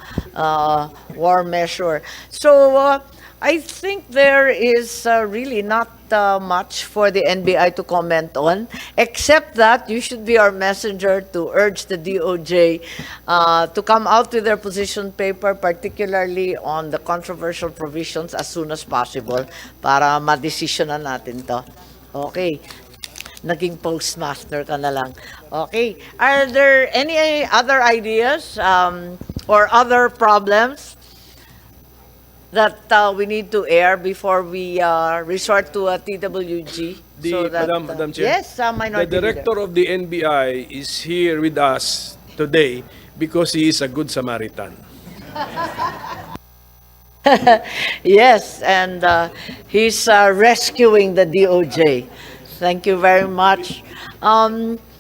war measure. So I think there is really not much for the NBI to comment on, except that you should be our messenger to urge the DOJ to come out with their position paper, particularly on the controversial provisions as soon as possible para ma-decisionan natin to. Okay. Naging postmaster ka na lang. Okay. Are there any other ideas or other problems that we need to air before we resort to a TWG? Madam Chair, Yes, Minority the director of the NBI is here with us today because he is a good Samaritan. Yes, and he's rescuing the DOJ. Thank you very much.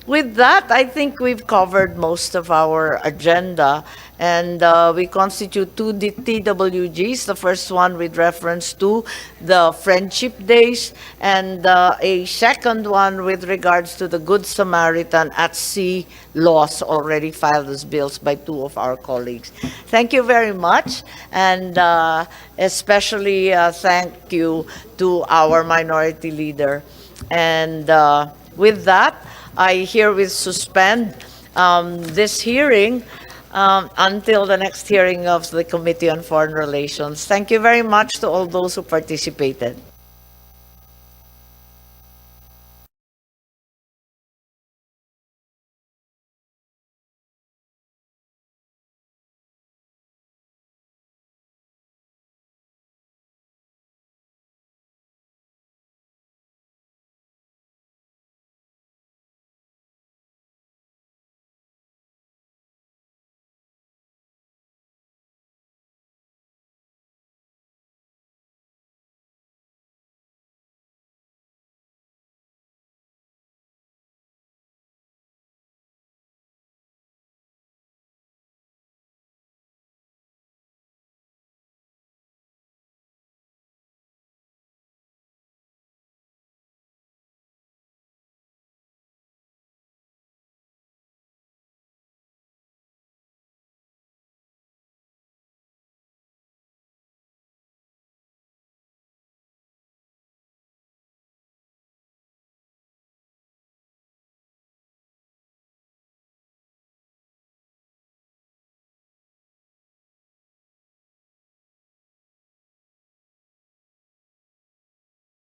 With that, I think we've covered most of our agenda, and we constitute two TWGs. The first one with reference to the Friendship Days, and a second one with regards to the Good Samaritan at Sea laws already filed as bills by two of our colleagues. Thank you very much, and especially thank you to our minority leader. And with that, I herewith suspend this hearing until the next hearing of the Committee on Foreign Relations. Thank you very much to all those who participated.